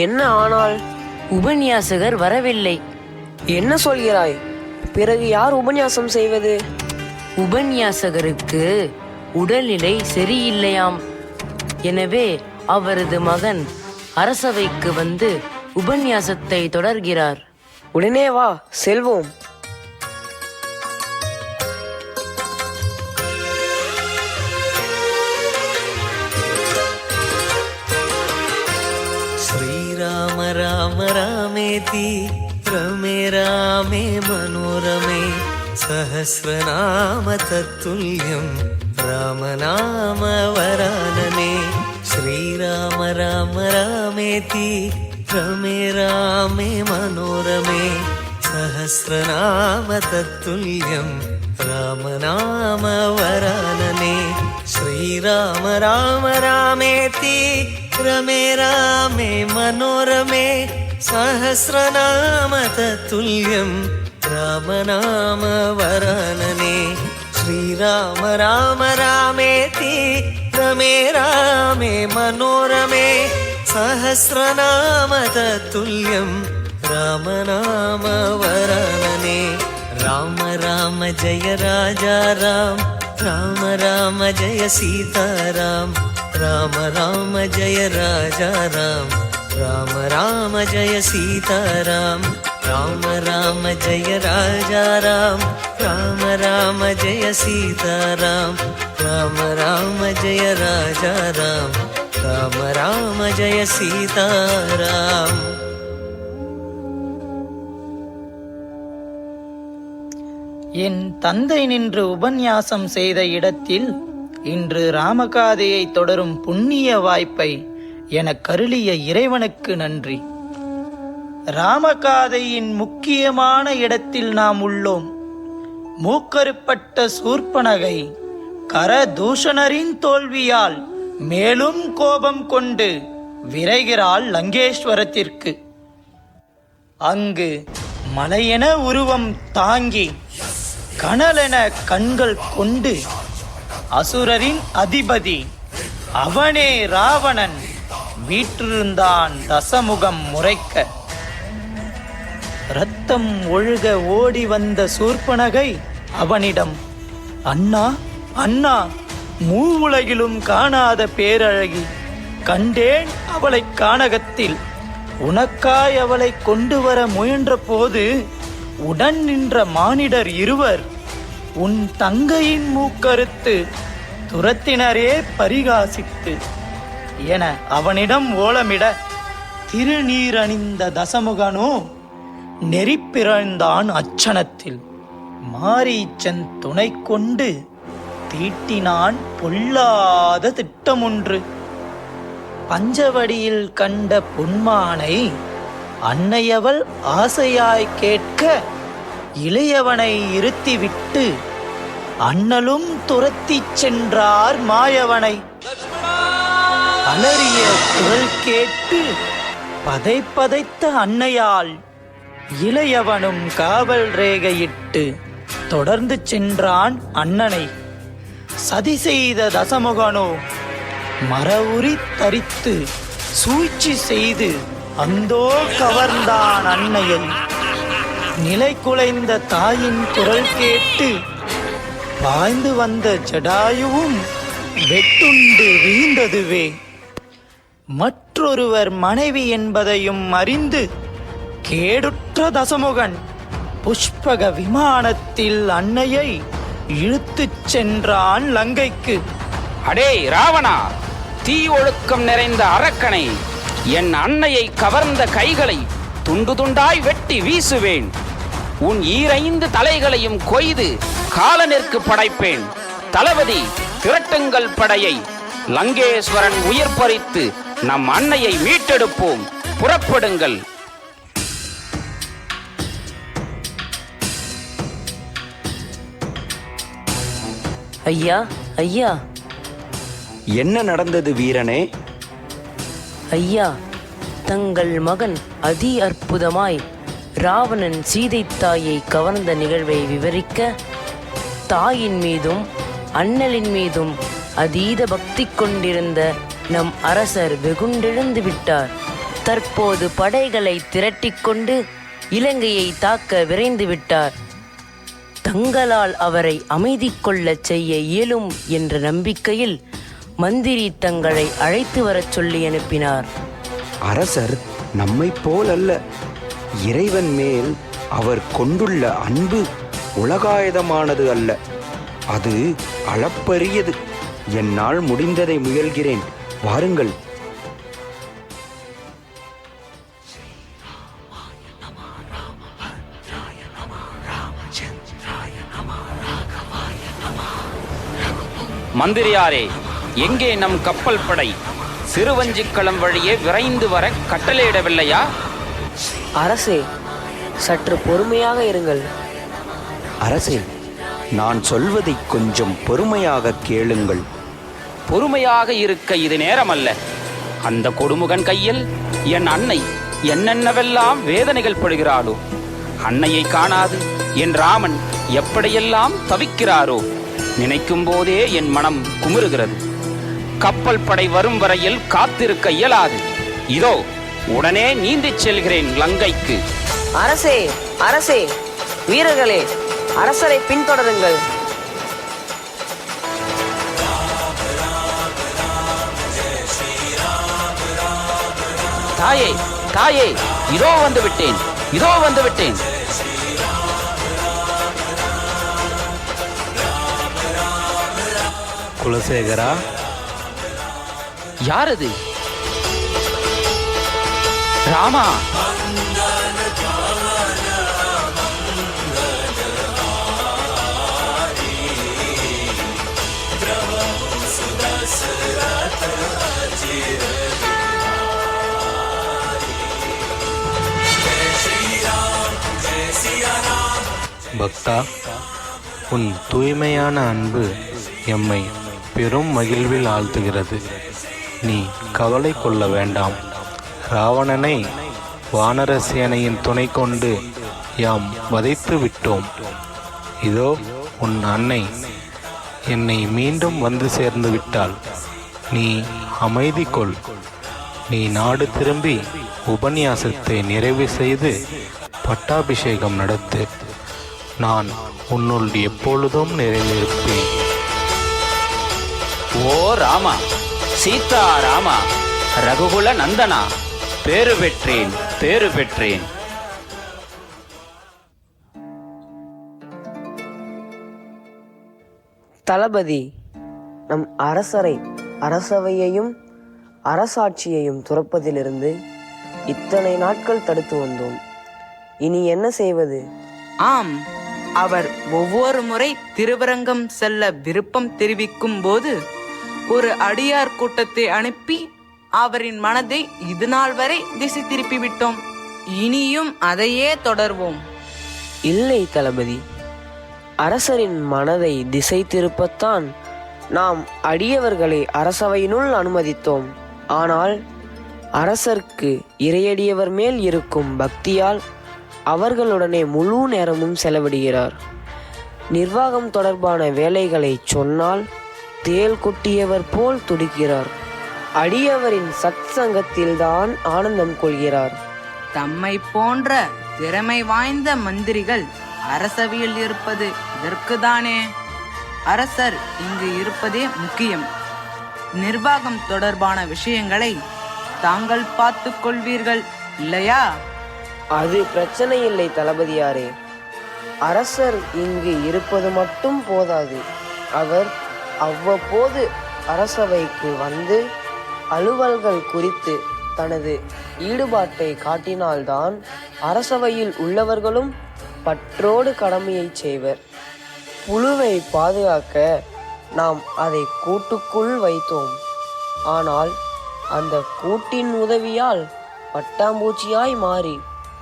என்ன ஆனால்? உபன்யாசகர் வரவில்லை. என்ன சொல்கிறாய்? பிறகு யார் உபன்யாசம் செய்வது? உபன்யாசகருக்கு உடல்நிலை சரியில்லையாம். எனவே அவரது மகன் அரசவைக்கு வந்து உபன்யாசத்தை தொடர்கிறார். உடனே வா, செல்வோம். श्रीराम राम रामेति रमे रामे मनोरमे सहस्रनाम तत्तुल्यं रामनाम वरानने. श्रीराम राम रामेति रमे रामे मनोरमे सहस्रनाम तत्तुल्यं रामनाम वरानने. श्रीराम राम रामेति रमे रामे मनोरमे सहस्रनाम तत्तुल्यं रामनाम वरानने. श्रीराम राम रामेति रमे रामे मनोरमे सहस्रनाम तत्तुल्यं रामनाम वरानने. राम राम जय राजा राम, राम राम जय सीताराम, राम राम जय राजा राम, राम राम जय सीताराम. राम राम जय राजा राम, राम राम जय सीताराम, राम राम जय राजा राम, राम राम जय सीताराम. என் தந்தை நின்று உபன்யாசம் செய்த இடத்தில் இன்று ராமகாதையை தொடரும் புண்ணிய வாய்ப்பை எனக் கருளிய இறைவனுக்கு நன்றி. ராமகாதையின் முக்கியமான இடத்தில் நாம் உள்ளோம். மூக்கறுப்பட்ட சூர்பனகை கரதூஷணரின் தோல்வியால் மேலும் கோபம் கொண்டு விரைகிறாள் லங்கேஸ்வரத்திற்கு. அங்கு மலையென உருவம் தாங்கி கனலென கண்கள் கொண்டு அசுரரின் அதிபதி அவனே ராவணன் வீற்றிருந்தான் தசமுகம் முறைக்க. இரத்தம் ஒழுக ஓடி வந்த சூர்பனகை அவனிடம், அண்ணா அண்ணா, மூவுலகிலும் காணாத பேரழகி, கண்டேன் அவளை கானகத்தில். உனக்காய் அவளை கொண்டு வர முயன்ற போது உடன் நின்ற மானிடர் இருவர் உன் தங்கையின் மூக்கறுத்து துரத்தினரே பரிகாசித்து என அவனிடம் ஓலமிட, திருநீரணிந்த தசமுகனோ நெறி பிறந்தான் அச்சனத்தில். மாரீச்சன் துணை கொண்டு தீட்டினான் பொல்லாத திட்டமொன்று. பஞ்சவடியில் கண்ட பொன்மானை அன்னையவள் ஆசையாய் கேட்க இளையவனை இருத்திவிட்டு அண்ணலும் துரத்திச் சென்றார் மாயவனை. அலறிய குரல் கேட்டு பதைத்த அன்னையால் இளையவனும் காவல் ரேகையிட்டு தொடர்ந்து சென்றான் அண்ணனை. சதி செய்த தசமுகனோ மரவுரி தரித்து சூழ்ச்சி செய்து அந்தோ கவர்ந்தான் அன்னையை. நிலை குலைந்த தாயின் குரல் கேட்டு பாய்ந்து வந்த ஜடாயுவும் வெட்டுண்டு வீழ்ந்ததுவே. மற்றொருவர் மனைவி என்பதையும் அறிந்து கேடுற்ற தசமுகன் புஷ்பக விமானத்தில் அன்னையை இழுத்துச் சென்றான் லங்கைக்கு. அடே ராவணா, தீ ஒழுக்கம் நிறைந்த அரக்கனை, என் அன்னையை கவர்ந்த கைகளை துண்டு துண்டாய் வெட்டி வீசுவேன். உன் 5 தலைகளையும் கொய்து காலனிற்கு படைப்பேன். தளபதி, திரட்டுங்கள் படையை. லங்கேஸ்வரன் உயிர் பறித்து நம் அன்னையை மீட்டெடுப்போம். புறப்படுங்கள். ஐயா, ஐயா. என்ன நடந்தது வீரனே? ஐயா, தங்கள் மகன் அதி அற்புதமாய் ராவணன் சீதை தாயை கவர்ந்த நிகழ்வை விவரிக்க தாயின் மீதும் அண்ணலின் மீதும் அதீத பக்தி கொண்டிருந்த நம் அரசர் வெகுண்டெழுந்து விட்டார். தற்போது படைகளை திரட்டிக்கொண்டு இலங்கையை தாக்க விரைந்து விட்டார். தங்களால் அவரை அமைதி கொள்ளச் செய்ய இயலும் என்ற நம்பிக்கையில் மந்திரி தங்களை அழைத்து வரச் சொல்லி அனுப்பினார். அரசர் நம்மைப் போல் அல்ல. இறைவன் மேல் அவர் கொண்டுள்ள அன்பு உலகாயதமானது அல்ல. அது அளப்பரியது. என்னால் முடிந்ததை முயல்கிறேன். வாருங்கள். மந்திரியாரே, எங்கே நம் கப்பல் படை? சிறுவஞ்சிக்களம் வழியே விரைந்து வர கட்டளையிடவில்லையா? அரசே, சற்று பொறுமையாக இருங்கள். அரசே, நான் சொல்வதை கொஞ்சம் பொறுமையாக கேளுங்கள். பொறுமையாக இருக்க இது நேரமல்ல. அந்த கொடுமுகன் கையில் என் அன்னை என்னென்னவெல்லாம் வேதனைகள் படுகிறாளோ, அன்னையை காணாது என் ராமன் எப்படியெல்லாம் தவிக்கிறாரோ, நினைக்கும் போதே என் மனம் குமுறுகிறது. கப்பல் படை வரும் வரையில் காத்திருக்க இயலாது. இதோ உடனே நீந்திச் செல்கிறேன் லங்கைக்கு. அரசே, அரசே, வீரர்களே, அரசரை பின்தொடருங்கள். தாயே, தாயே, இதோ வந்து விட்டேன், இதோ வந்து விட்டேன். குலசேகரா, யாரது? ராமா, பக்தா, உன் தூய்மையான அன்பு எம்மை பெரும் மகிழ்வில் ஆழ்த்துகிறது. நீ கவலை கொள்ள வேண்டாம். ராவணனை வானர சேனையின் துணை கொண்டு யாம் வதைத்து விட்டோம். இதோ உன் அன்னை என்னை மீண்டும் வந்து சேர்ந்து விட்டாள். நீ அமைதி கொள். நீ நாடு திரும்பி உபன்யாசத்தை நிறைவு செய்து பட்டாபிஷேகம் நடத்து. நான் உன்னுள் எப்பொழுதும் நிறைந்திருப்பேன். ஓ ராமா, சீதா ராமா, ரகுகுல நந்தனா, பேறு பெற்றேன், பேறு பெற்றேன். தளபதி, நம் அரசரை, அரசவையையும் அரசாட்சியையும் துறப்பதிலிருந்து இத்தனை நாட்கள் தடுத்து வந்தோம். இனி என்ன செய்வது? ஆம், அவர் ஒவ்வொரு முறை திருவரங்கம் செல்ல விருப்பம் தெரிவிக்கும் போது ஒரு அடியார் கூட்டத்தை அனுப்பி அவரின் மனதை இது நாள் வரை திசை திருப்பி விட்டோம். இனியும் அதையே தொடர்வோம். இல்லை தளபதி, அரசரின் மனதை திசை திருப்பத்தான் நாம் அடியவர்களை அரசவையினுள் அனுமதித்தோம். ஆனால் அரசருக்கு இறையடியவர் மேல் இருக்கும் பக்தியால் அவர்களுடனே முழு நேரமும் செலவிடுகிறார். நிர்வாகம் தொடர்பான வேலைகளை சொன்னால் தேல் கொட்டியவர் போல் துடிக்கிறார். அடியவரின் சத்சங்கத்தில்தான் ஆனந்தம் கொள்கிறார். தம்மை போன்ற திறமை வாய்ந்த மந்திரிகள் அரசவையில் இருப்பது இதற்குதானே. அரசர் இங்கு இருப்பதே முக்கியம். நிர்வாகம் தொடர்பான விஷயங்களை தாங்கள் பார்த்து கொள்வீர்கள் இல்லையா? அது பிரச்சனை இல்லை தளபதியாரே. அரசர் இங்கு இருப்பது மட்டும் போதாது. அவர் அவ்வப்போது அரசவைக்கு வந்து அலுவல்கள் குறித்து தனது ஈடுபாட்டை காட்டினால்தான் அரசவையில் உள்ளவர்களும் பற்றோடு கடமையை செய்வர். புழுவை பாதுகாக்க நாம் அதை கூட்டுக்குள் வைத்தோம். ஆனால் அந்த கூட்டின் உதவியால் பட்டாம்பூச்சியாய் மாறி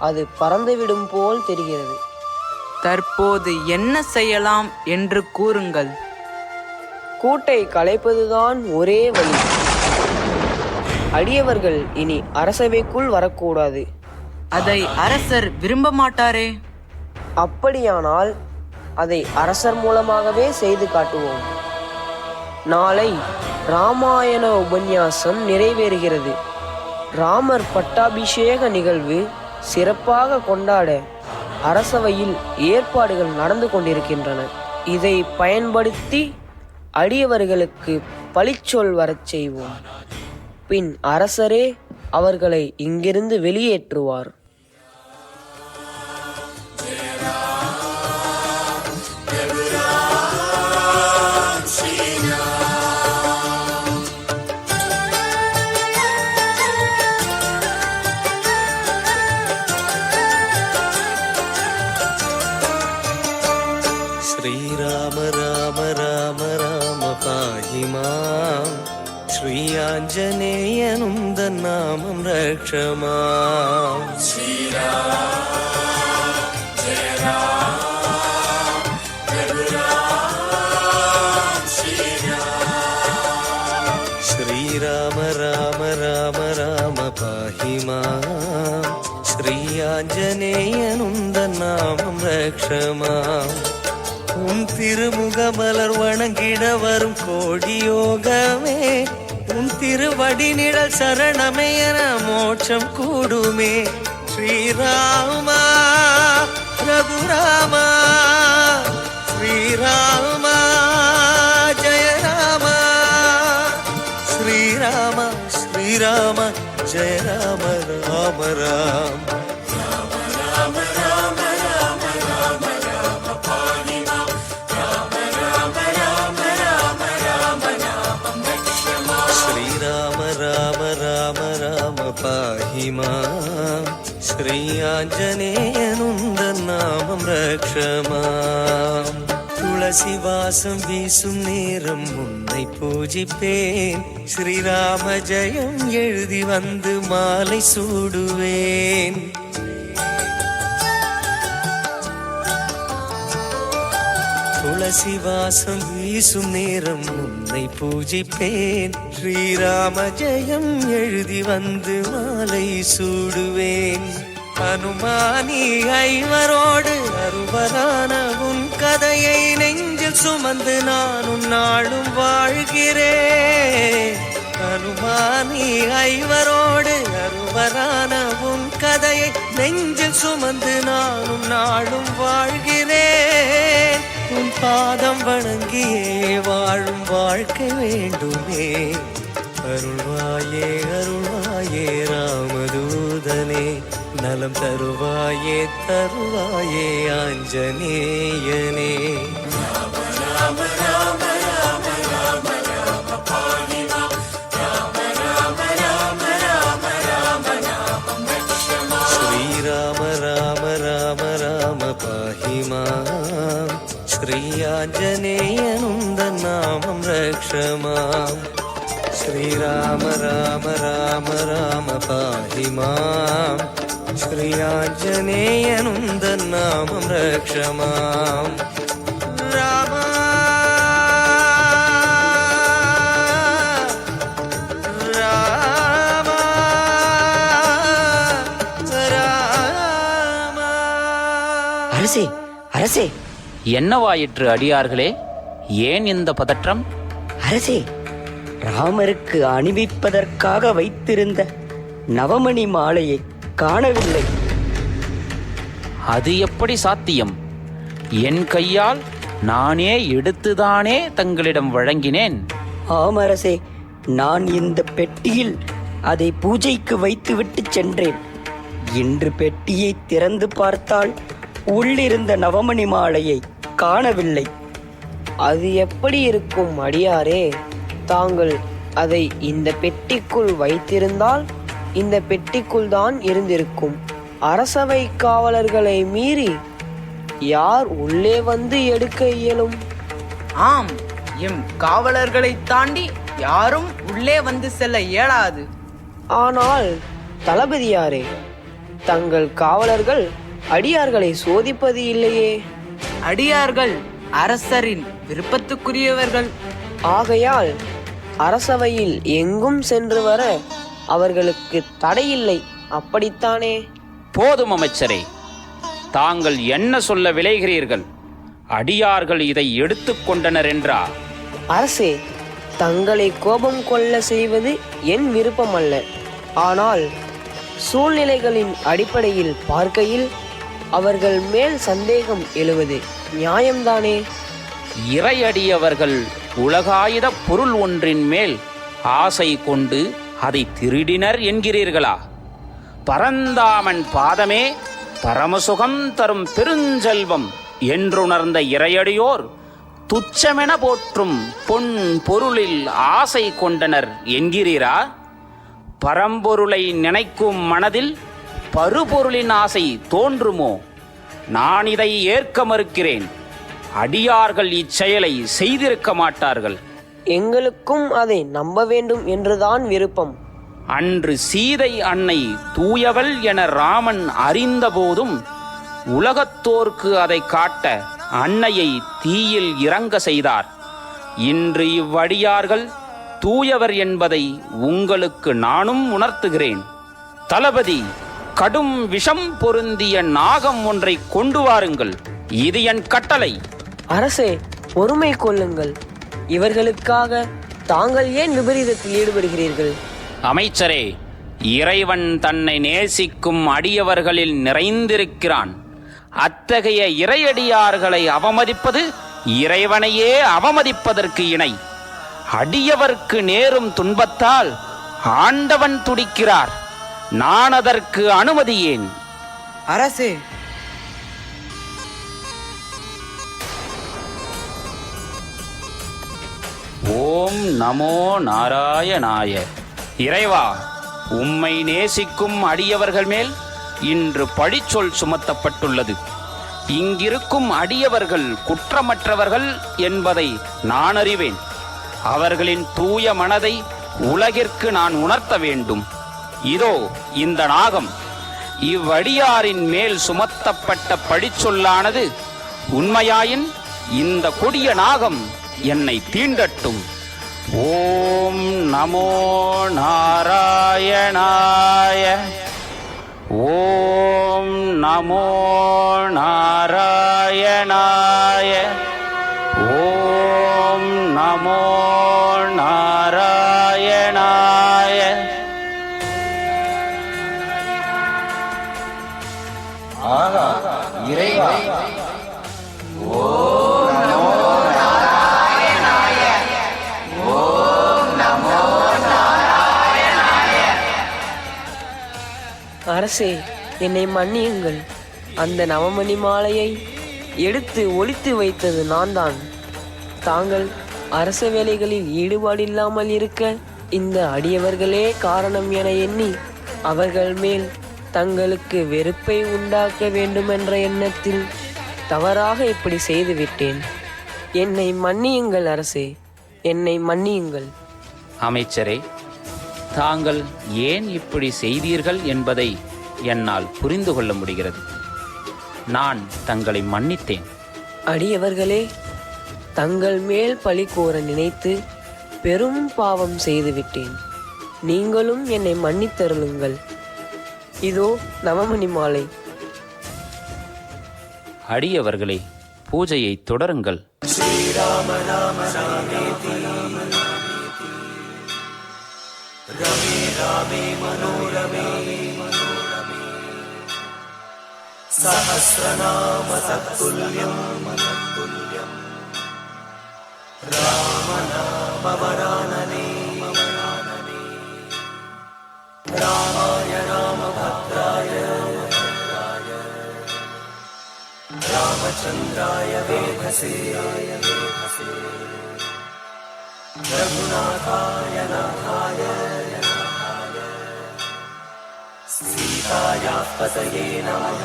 அது பறந்துவிடும் போல் தெரிகிறது. தற்போது என்ன செய்யலாம் என்று கூறுங்கள். கூட்டை கலைப்பதுதான் ஒரே வழி. அடியவர்கள் இனி அரசவைக்குள் வரக்கூடாது. அதை அரசர் விரும்ப மாட்டாரே. அப்படியானால் அதை அரசர் மூலமாகவே செய்து காட்டுவோம். நாளை ராமாயண உபன்யாசம் நிறைவேறுகிறது. ராமர் பட்டாபிஷேக நிகழ்வு சிறப்பாக கொண்டாட அரசவையில் ஏற்பாடுகள் நடந்து கொண்டிருக்கின்றன. இதை பயன்படுத்தி அடியவர்களுக்கு பழிச்சொல் வரச் செய்வோம். பின் அரசரே அவர்களை இங்கிருந்து வெளியேற்றுவார். श्रीराम राम राम राम पाहि मां श्रीयाञ्जनेयनुन्दन्नामं रक्ष मां श्रीराम राम राम राम पाहि मां श्रीयाञ्जनेयनुन्दन्नामं रक्ष मां உன் திருமுகமலர் வணங்கிட வரும் கோடியோகமே, உன் திருவடி நிழல் சரணமே என மோட்சம் கூடுமே. ஸ்ரீராமா ரகுராமா ஸ்ரீராமா ஜெய ராமா ஸ்ரீராமா ஸ்ரீராம ஜெய ராம ராம ராம पाहि मां श्रीयाञ्जनेयनुन्दन्नामं रक्ष मां तुलसी वासं வீசும் நேரம் உன்னை பூஜிப்பேன். ஸ்ரீராம ஜெயம் எழுதி வந்து மாலை சூடுவேன். துளசி வாசம் வீசும் நேரம் உன்னை பூஜிப்பேன். ஸ்ரீராம ஜெயம் எழுதி வந்து மாலை சூடுவேன். அனுமானி ஐவரோடு அருவரான உன் கதையை நெஞ்சில் சுமந்து நானும் நாளும் வாழ்கிறேன். அனுமானி ஐவரோடு அருவரான உன் கதையை நெஞ்சில் சுமந்து நானும் நாளும் வாழ்கிறேன். உன் பாதம் வணங்கியே வாழும் வாழ்க்கை வேண்டுமே. அருள்வாயே அருள்வாயே ராமதூதனே, நலம் தருவாயே தருவாயே ஆஞ்சநேயனே. ராம ராம ராம ராம ராம பாஹி மாம். ராம ராம ராம ராம ராம ராம ரக்ஷ மாம். ஸ்ரீராம ராம ராம श्रीयाञ्जनेयनुन्द नामं रक्ष माम् श्रीराम राम राम राम पाहि माम् श्रीयाञ्जनेयनुन्द नामं रक्ष माम् राम அரசே அரசே, என்னவாயிற்று அடியார்களே? ஏன் இந்த பதற்றம்? அரசே, ராமருக்கு அணிவிப்பதற்காக வைத்திருந்த நவமணி மாலையை காணவில்லை. அது எப்படி சாத்தியம்? என் கையால் நானே எடுத்துதானே தங்களிடம் வழங்கினேன். ஆம் அரசே, நான் இந்த பெட்டியில் அதை பூஜைக்கு வைத்துவிட்டு சென்றேன். இன்று பெட்டியை திறந்து பார்த்தால் உள்ளிருந்த நவமணி மாலையை காணவில்லை. அது எப்படி இருக்கும் அடியாரே? தாங்கள் அதை இந்த பெட்டிக்குள் வைத்திருந்தால் இந்த பெட்டிக்குள் தான் இருந்திருக்கும். அரசவை காவலர்களை மீறி யார் உள்ளே வந்து எடுக்க இயலும்? ஆம், எம் காவலர்களை தாண்டி யாரும் உள்ளே வந்து செல்ல இயலாது. ஆனால் தளபதியாரே, தங்கள் காவலர்கள் அடியார்களை சோதிப்பது இல்லையே. அடியார்கள் அரசரின் விருப்பத்துக்குரியவர்கள். ஆகையால் அரசவையில் எங்கும் சென்று வர அவர்களுக்கு தடையில்லை, அப்படித்தானே? போதும் அமைச்சரே, தாங்கள் என்ன சொல்ல விளைகிறீர்கள்? அடியார்கள் இதை எடுத்துக்கொண்டனர் என்றா? அரசே, தங்களை கோபம் கொள்ள செய்வது என் விருப்பம் அல்ல. ஆனால் சூழ்நிலைகளின் அடிப்படையில் பார்க்கையில் அவர்கள் மேல் சந்தேகம் எழுவது நியாயம்தானே? இறையடியவர்கள் உலகாயுத பொருள் ஒன்றின் மேல் ஆசை கொண்டு அதை திருடினர் என்கிறீர்களா? பரந்தாமன் பாதமே பரமசுகம் தரும் பெருஞ்செல்வம் என்றுணர்ந்த இறையடியோர் துச்சமென போற்றும் பொன் பொருளில் ஆசை கொண்டனர் என்கிறீரா? பரம்பொருளை நினைக்கும் மனதில் பருபொருளின் ஆசை தோன்றுமோ? நான் இதை ஏற்க மறுக்கிறேன். அடியார்கள் இச்செயலை செய்திருக்க மாட்டார்கள். எங்களுக்கும் அதை நம்ப வேண்டும் என்றுதான் விருப்பம். அன்று சீதை அன்னை தூயவள் என ராமன் அறிந்த போதும் உலகத்தோர்க்கு அதை காட்ட அன்னையை தீயில் இறங்க செய்தார். இன்று இவ்வடியார்கள் தூயவர் என்பதை உங்களுக்கு நானும் உணர்த்துகிறேன். தளபதி, கடும் விஷம் பொருந்திய நாகம் ஒன்றை கொண்டு வாருங்கள். இது என் கட்டளை. அரசே, பொறுமை கொள்ளுங்கள். இவர்களுக்காக தாங்கள் ஏன் விபரீதத்தில் ஈடுபடுகிறீர்கள்? அமைச்சரே, இறைவன் தன்னை நேசிக்கும் அடியவர்களில் நிறைந்திருக்கிறான். அத்தகைய இறையடியார்களை அவமதிப்பது இறைவனையே அவமதிப்பதற்கு இணை. அடியவர்க்கு நேரும் துன்பத்தால் ஆண்டவன் துடிக்கிறார். நான் அதற்கு அனுமதியேன். அரசே, ஓம் நமோ நாராயணாய. இறைவா, உம்மை நேசிக்கும் அடியவர்கள் மேல் இன்று பழிச்சொல் சுமத்தப்பட்டுள்ளது. இங்கிருக்கும் அடியவர்கள் குற்றமற்றவர்கள் என்பதை நான் அறிவேன். அவர்களின் தூய மனதை உலகிற்கு நான் உணர்த்த வேண்டும். இதோ இந்த நாகம். இவ்வடியாரின் மேல் சுமத்தப்பட்ட பழிச்சொல்லானது உண்மையாயின் இந்த கொடிய நாகம் என்னை தீண்டட்டும். ஓம் நமோ நாராயணாய. ஓம் நமோ நாராயணாய. ஓம் நமோ நாராயணாய. ஆகா, இறைவா, அரசே, என்னை மன்னியுங்கள். அந்த நவமணி மாலையை எடுத்து ஒளித்து வைத்தது நான் தான். தாங்கள் அரச வேலைகளில் ஈடுபாடில்லாமல் இருக்க இந்த அடியவர்களே காரணம் என எண்ணி அவர்கள் மேல் தங்களுக்கு வெறுப்பை உண்டாக்க வேண்டுமென்ற எண்ணத்தில் தவறாக இப்படி செய்துவிட்டேன். என்னை மன்னியுங்கள் அரசே, என்னை மன்னியுங்கள். அமைச்சரே, தாங்கள் ஏன் இப்படி செய்தீர்கள் என்பதை என்னால் புரிந்து கொள்ள முடிகிறது. நான் தங்களை மன்னித்தேன். அடியவர்களே, தங்கள் மேல் பழி கூற நினைத்து பெரும் பாவம் செய்துவிட்டேன். நீங்களும் என்னை மன்னித்தருளுங்கள். இதோ நவமணி மாலை. அடியவர்களே, பூஜையை தொடருங்கள். ஸ்ரீராம ராம ராமேதி ரமே ராமே மனோரமே சஹஸ்ரநாம தத்துல்யம் ராமநாம வரானனே ராமாய ராமபத்ராய ராமச்சந்திராய வேதசே ரகுநாഥാய நாഥാய சீதாயா பதயே நமः.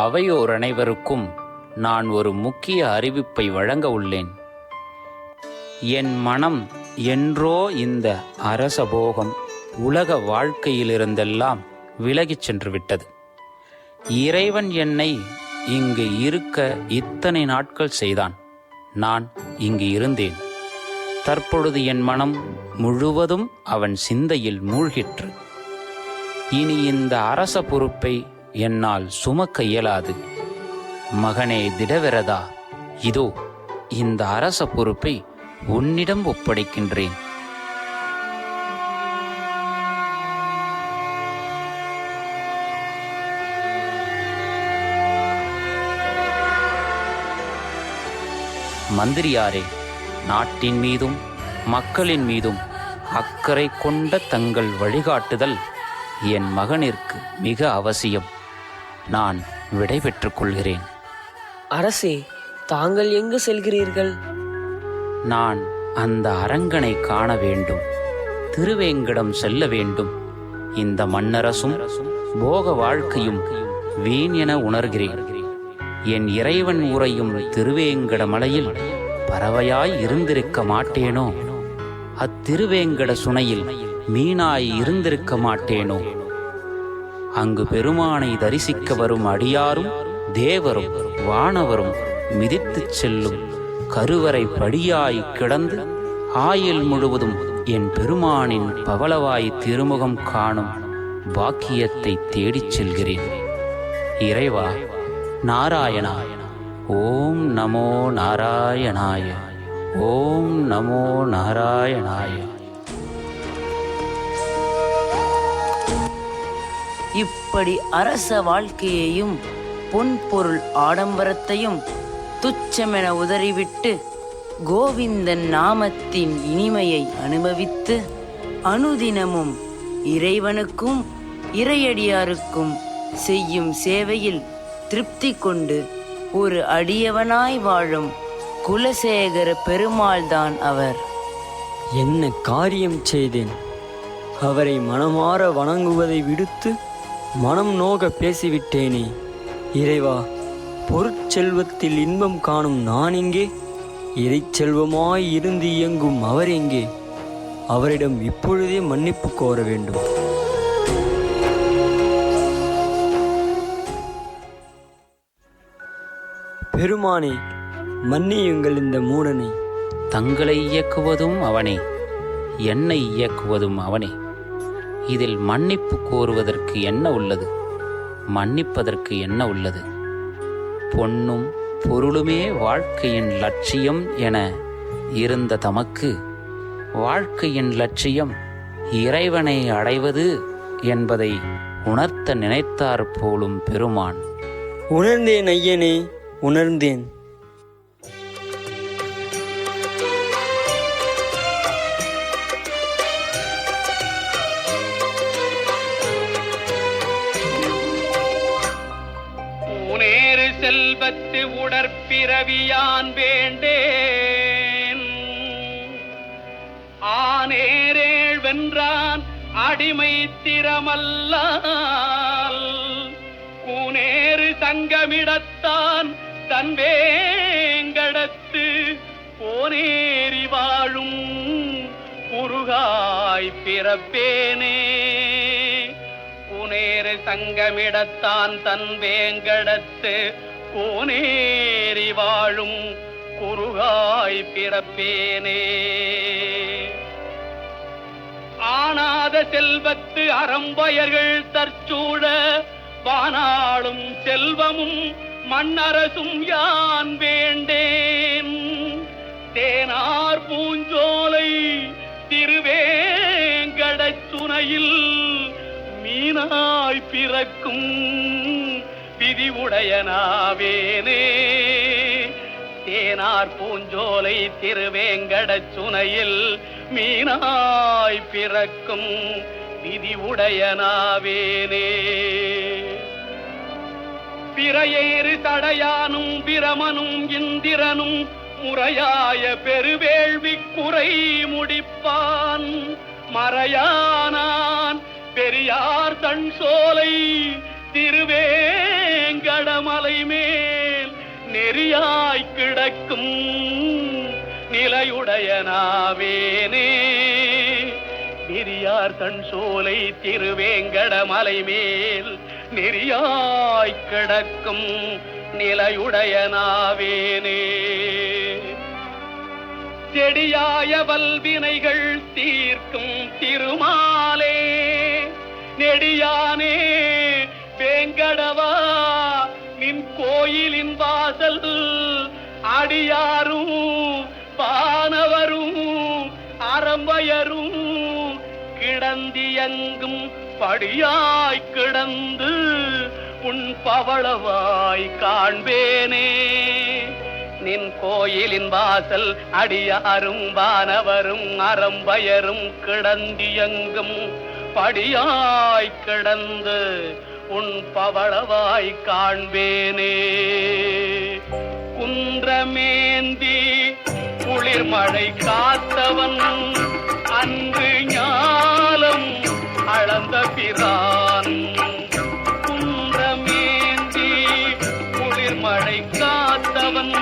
அவையோர் அனைவருக்கும் நான் ஒரு முக்கிய அறிவிப்பை வழங்க உள்ளேன். என் மனம் என்றோ இந்த அரசபோகம் உலக வாழ்க்கையிலிருந்தெல்லாம் விலகிச் சென்று விட்டது. இறைவன் என்னை இங்கு இருக்க இத்தனை நாட்கள் செய்தான். நான் இங்கு இருந்தேன். தற்பொழுது என் மனம் முழுவதும் அவன் சிந்தையில் மூழ்கிற்று. இனி இந்த அரச பொறுப்பை என்னால் சுமக்க இயலாது. மகனே திடவிரதா, இதோ இந்த அரச பொறுப்பை உன்னிடம் ஒப்படைக்கின்றேன். மந்திரியாரே, நாட்டின் மீதும் மக்களின் மீதும் அக்கறை கொண்ட தங்கள் வழிகாட்டுதல் என் மகனிற்கு மிக அவசியம். நான் விடை பெற்றுக் கொள்கிறேன். அரசே, தாங்கள் எங்கு செல்கிறீர்கள்? நான் அந்த அரங்கனை காண வேண்டும். திருவேங்கடம் செல்ல வேண்டும். இந்த மன்னரசும் போக வாழ்க்கையும் வீண் என உணர்கிறேன். என் இறைவன் உறையும் திருவேங்கட மலையில் பறவையாய் இருந்திருக்க மாட்டேனோ? அத்திருவேங்கட சுனையில் மீனாய் இருந்திருக்க மாட்டேனோ? அங்கு பெருமானை தரிசிக்க வரும் அடியாரும் தேவரும் வானவரும் மிதித்துச் செல்லும் கருவறை படியாய் கிடந்து ஆயுள் முழுவதும் என் பெருமானின் பவளவாய் திருமுகம் காணும் பாக்கியத்தை தேடிச் செல்கிறேன். இறைவா, நாராயணா, ஓம் நமோ நாராயணாய, ஓம் நமோ நாராயணாய. இப்படி அரச வாழ்க்கையையும் பொன்பொருள் ஆடம்பரத்தையும் துச்சமென உதறிவிட்டு கோவிந்தன் நாமத்தின் இனிமையை அனுபவித்து அனுதினமும் இறைவனுக்கும் இறையடியாருக்கும் செய்யும் சேவையில் திருப்தி கொண்டு ஒரு அடியவனாய் வாழும் குலசேகர பெருமாள்தான் அவர். என்ன காரியம் செய்தேன்? அவரை மனமாற வணங்குவதை விடுத்து மனம் நோக பேசிவிட்டேனே. இறைவா, பொருட்செல்வத்தில் இன்பம் காணும் நான் எங்கே? இறைச்செல்வமாய் இருந்து இயங்கும் அவர் எங்கே? அவரிடம் இப்பொழுதே மன்னிப்பு கோர வேண்டும். பெருமானே, மன்னியுங்கள் இந்த மூடனை. தங்களை இயக்குவதும் அவனே, என்னை இயக்குவதும் அவனே. இதில் மன்னிப்பு கோருவதற்கு என்ன உள்ளது? மன்னிப்பதற்கு என்ன உள்ளது? பொன்னும் பொருளுமே வாழ்க்கையின் லட்சியம் என இருந்த தமக்கு வாழ்க்கையின் லட்சியம் இறைவனை அடைவது என்பதை உணர்த்த நினைத்தார் போலும் பெருமான். உணர்ந்தேன் ஐயனே, உணர்ந்தேன். ஊனேறு செல்வத்து உடற்பிறவியான் வேண்டேன், ஆனேரேழ் வென்றான் அடிமை திறமல்ல. சங்கமிடத்தான் தன் வேங்கடத்து கோனேறி வாழும் குருகாய் பிறப்பேனே. புனேறு சங்கமிடத்தான் தன் வேங்கடத்து கோனேறி வாழும் குருகாய் பிறப்பேனே. ஆனாத செல்வத்து அறம்பயர்கள் தற்சூழ வானாளும் செல்வமும் மண்ணரசும் யான் வேண்டேன். தேனார் பூஞ்சோலை திருவேங்கடச் சுனையில் மீனாய் பிறக்கும் விதிவுடையனாவேனே. தேனார் பூஞ்சோலை திருவேங்கடச் சுனையில் மீனாய் பிறக்கும் விதிவுடையனாவேனே. பிறையேறு தடையானும் பிரமனும் இந்திரனும் முறையாய பெருவேள்வி குறை முடிப்பான். மறையானான் பெரியார் தன் சோலை திருவேங்கடமலை மேல் நெறியாய் கிடக்கும் நிலையுடையனாவேனே. பெரியார் தன் சோலை திருவேங்கடமலை மேல் நெறியாய் கிடக்கும் நிலையுடையனாவேனே. செடியாய வல்வினைகள் தீர்க்கும் திருமாலே நெடியானே வேங்கடவா நின் கோயிலின் வாசல் அடியாரும் பானவரும் அறம்பயரும் கிடந்தியங்கும் படியாய் கிடந்து உன் பவளவாய் காண்பேனே. நின் கோயிலின் வாசல் அடியாரும் வானவரும் அறம்பயரும் கிடந்தியங்கும் படியாய் கிடந்து உன் பவளவாய் காண்பேனே. குன்றமேந்தி குளிர்மழை காத்தவன் அன்று ஞாலம் அளந்த பிரான். குன்றமேந்தி குளிர்மழை காத்தவன்